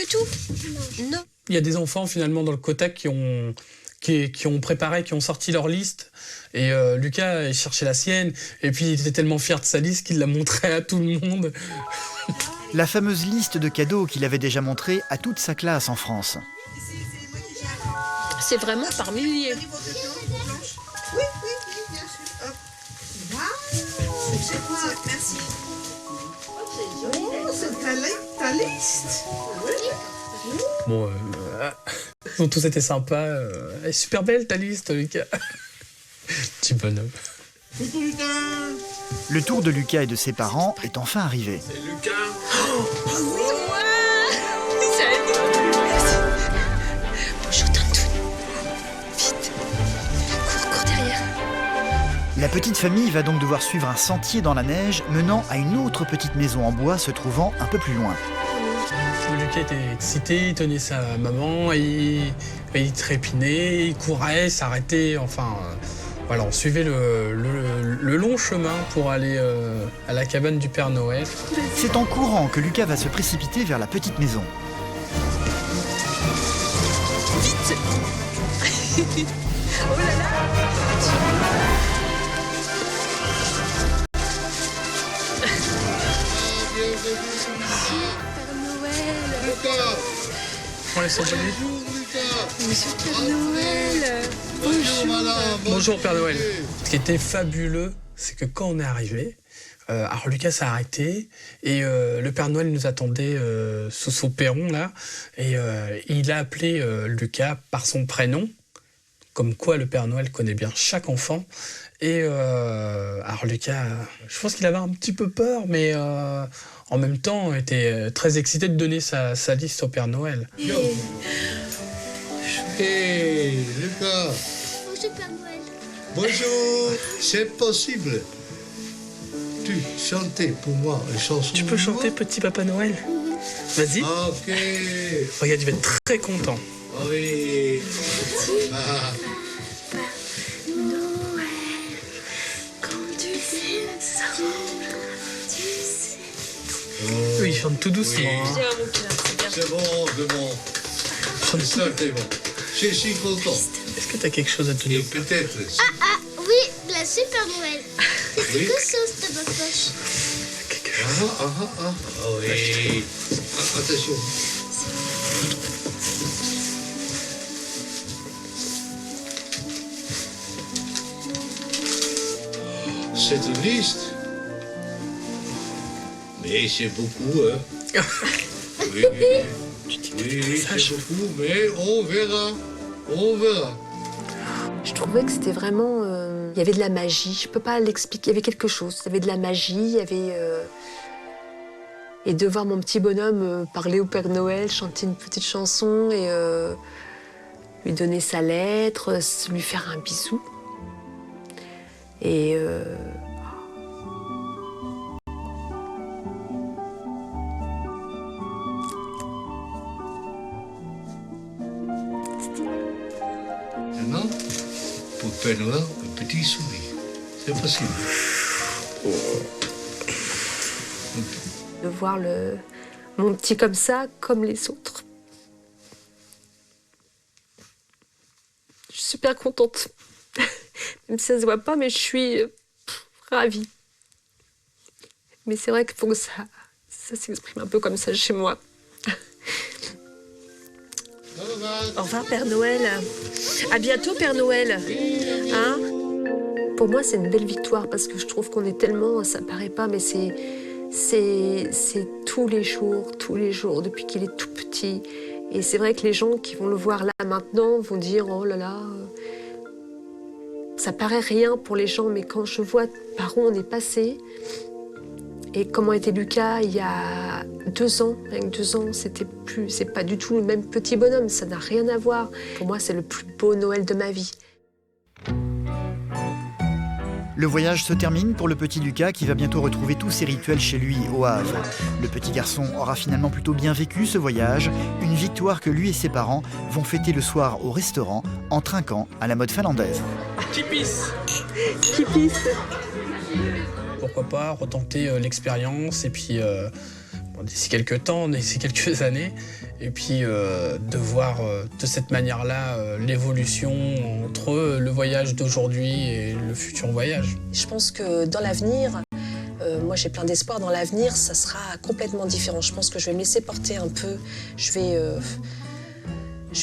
S7: Non.
S8: Il y a des enfants finalement dans le Kotak qui ont préparé, qui ont sorti leur liste. Et Lucas cherchait la sienne. Et puis il était tellement fier de sa liste qu'il l'a montrée à tout le monde.
S1: La fameuse liste de cadeaux qu'il avait déjà montrée à toute sa classe en France.
S7: C'est vraiment par milliers.
S15: Oui, bien sûr. Wow. Merci. Oh, c'est ta liste.
S8: Bon, ils ont tous été sympas. Elle est super belle ta liste, Lucas. Petit bonhomme.
S1: Le tour de Lucas et de ses parents est enfin arrivé.
S13: C'est Lucas.
S7: Bonjour Tonton. Vite. Cours derrière.
S1: La petite famille va donc devoir suivre un sentier dans la neige menant à une autre petite maison en bois se trouvant un peu plus loin.
S8: Lucas était excité, il tenait sa maman, il trépinait, il courait, s'arrêtait, enfin... Voilà, on suivait le long chemin pour aller à la cabane du Père Noël.
S1: C'est en courant que Lucas va se précipiter vers la petite maison.
S7: Vite. Oh là là.
S6: Père Noël.
S15: Lucas.
S8: On les sent pas.
S15: Bonjour, Lucas.
S7: Monsieur Père Noël.
S15: Bonjour, madame.
S8: Bonjour Père Noël. Ce qui était fabuleux, c'est que quand on est arrivé, alors Lucas s'est arrêté et le Père Noël nous attendait sous son perron là, et il a appelé Lucas par son prénom, comme quoi le Père Noël connaît bien chaque enfant. Et alors Lucas, je pense qu'il avait un petit peu peur, mais en même temps était très excité de donner sa liste au Père Noël.
S15: Hey, Lucas.
S6: Bonjour, Père Noël.
S15: Bonjour. C'est possible. Tu chantais pour moi une chanson.
S8: Tu peux chanter Petit Papa Noël? Vas-y.
S15: Ok.
S8: Regarde, il va être très content.
S15: Oui.
S6: Noël.
S8: il chante tout doucement.
S15: Oui.
S8: Hein.
S15: C'est bon, c'est bon. C'est ça, c'est bon. Je suis content.
S8: Est-ce que tu as quelque chose à te dire?
S15: Peut-être.
S6: Oui, la Super Noël. C'est
S15: Oui.
S6: quelque chose de ma poche.
S15: Ah oui. Attention. C'est une liste. Mais c'est beaucoup, hein. Oui, c'est beaucoup, mais on verra. On verra.
S7: Je trouvais que c'était vraiment... il y avait de la magie, je peux pas l'expliquer, il y avait quelque chose. Il y avait de la magie, il y avait... Et de voir mon petit bonhomme parler au Père Noël, chanter une petite chanson et lui donner sa lettre, lui faire un bisou. Et...
S15: Maintenant, pour Père Noël, un petit sourire. C'est possible.
S7: de voir mon petit comme ça, comme les autres. Je suis super contente. Même si ça se voit pas, mais je suis ravie. Mais c'est vrai qu'il faut que ça s'exprime un peu comme ça chez moi. Au revoir Père Noël. À bientôt Père Noël. Hein? Pour moi c'est une belle victoire parce que je trouve qu'on est tellement, ça paraît pas, mais c'est tous les jours, depuis qu'il est tout petit. Et c'est vrai que les gens qui vont le voir là maintenant vont dire oh là là, ça paraît rien pour les gens, mais quand je vois par où on est passé et comment était Lucas il y a 2 ans, avec 2 ans, c'est pas du tout le même petit bonhomme, ça n'a rien à voir. Pour moi, c'est le plus beau Noël de ma vie.
S1: Le voyage se termine pour le petit Lucas qui va bientôt retrouver tous ses rituels chez lui au Havre. Le petit garçon aura finalement plutôt bien vécu ce voyage, une victoire que lui et ses parents vont fêter le soir au restaurant en trinquant à la mode finlandaise.
S8: Kipis. Pourquoi pas retenter l'expérience et puis d'ici quelques temps, d'ici quelques années, et puis de voir de cette manière-là l'évolution entre le voyage d'aujourd'hui et le futur voyage.
S7: Je pense que dans l'avenir, moi j'ai plein d'espoir, dans l'avenir ça sera complètement différent. Je pense que je vais me laisser porter un peu, je vais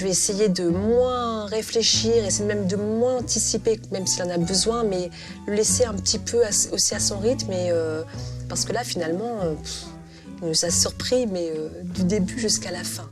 S7: essayer de moins réfléchir, essayer même de moins anticiper, même s'il en a besoin, mais le laisser un petit peu aussi à son rythme, parce que là finalement, il nous a surpris, mais du début jusqu'à la fin.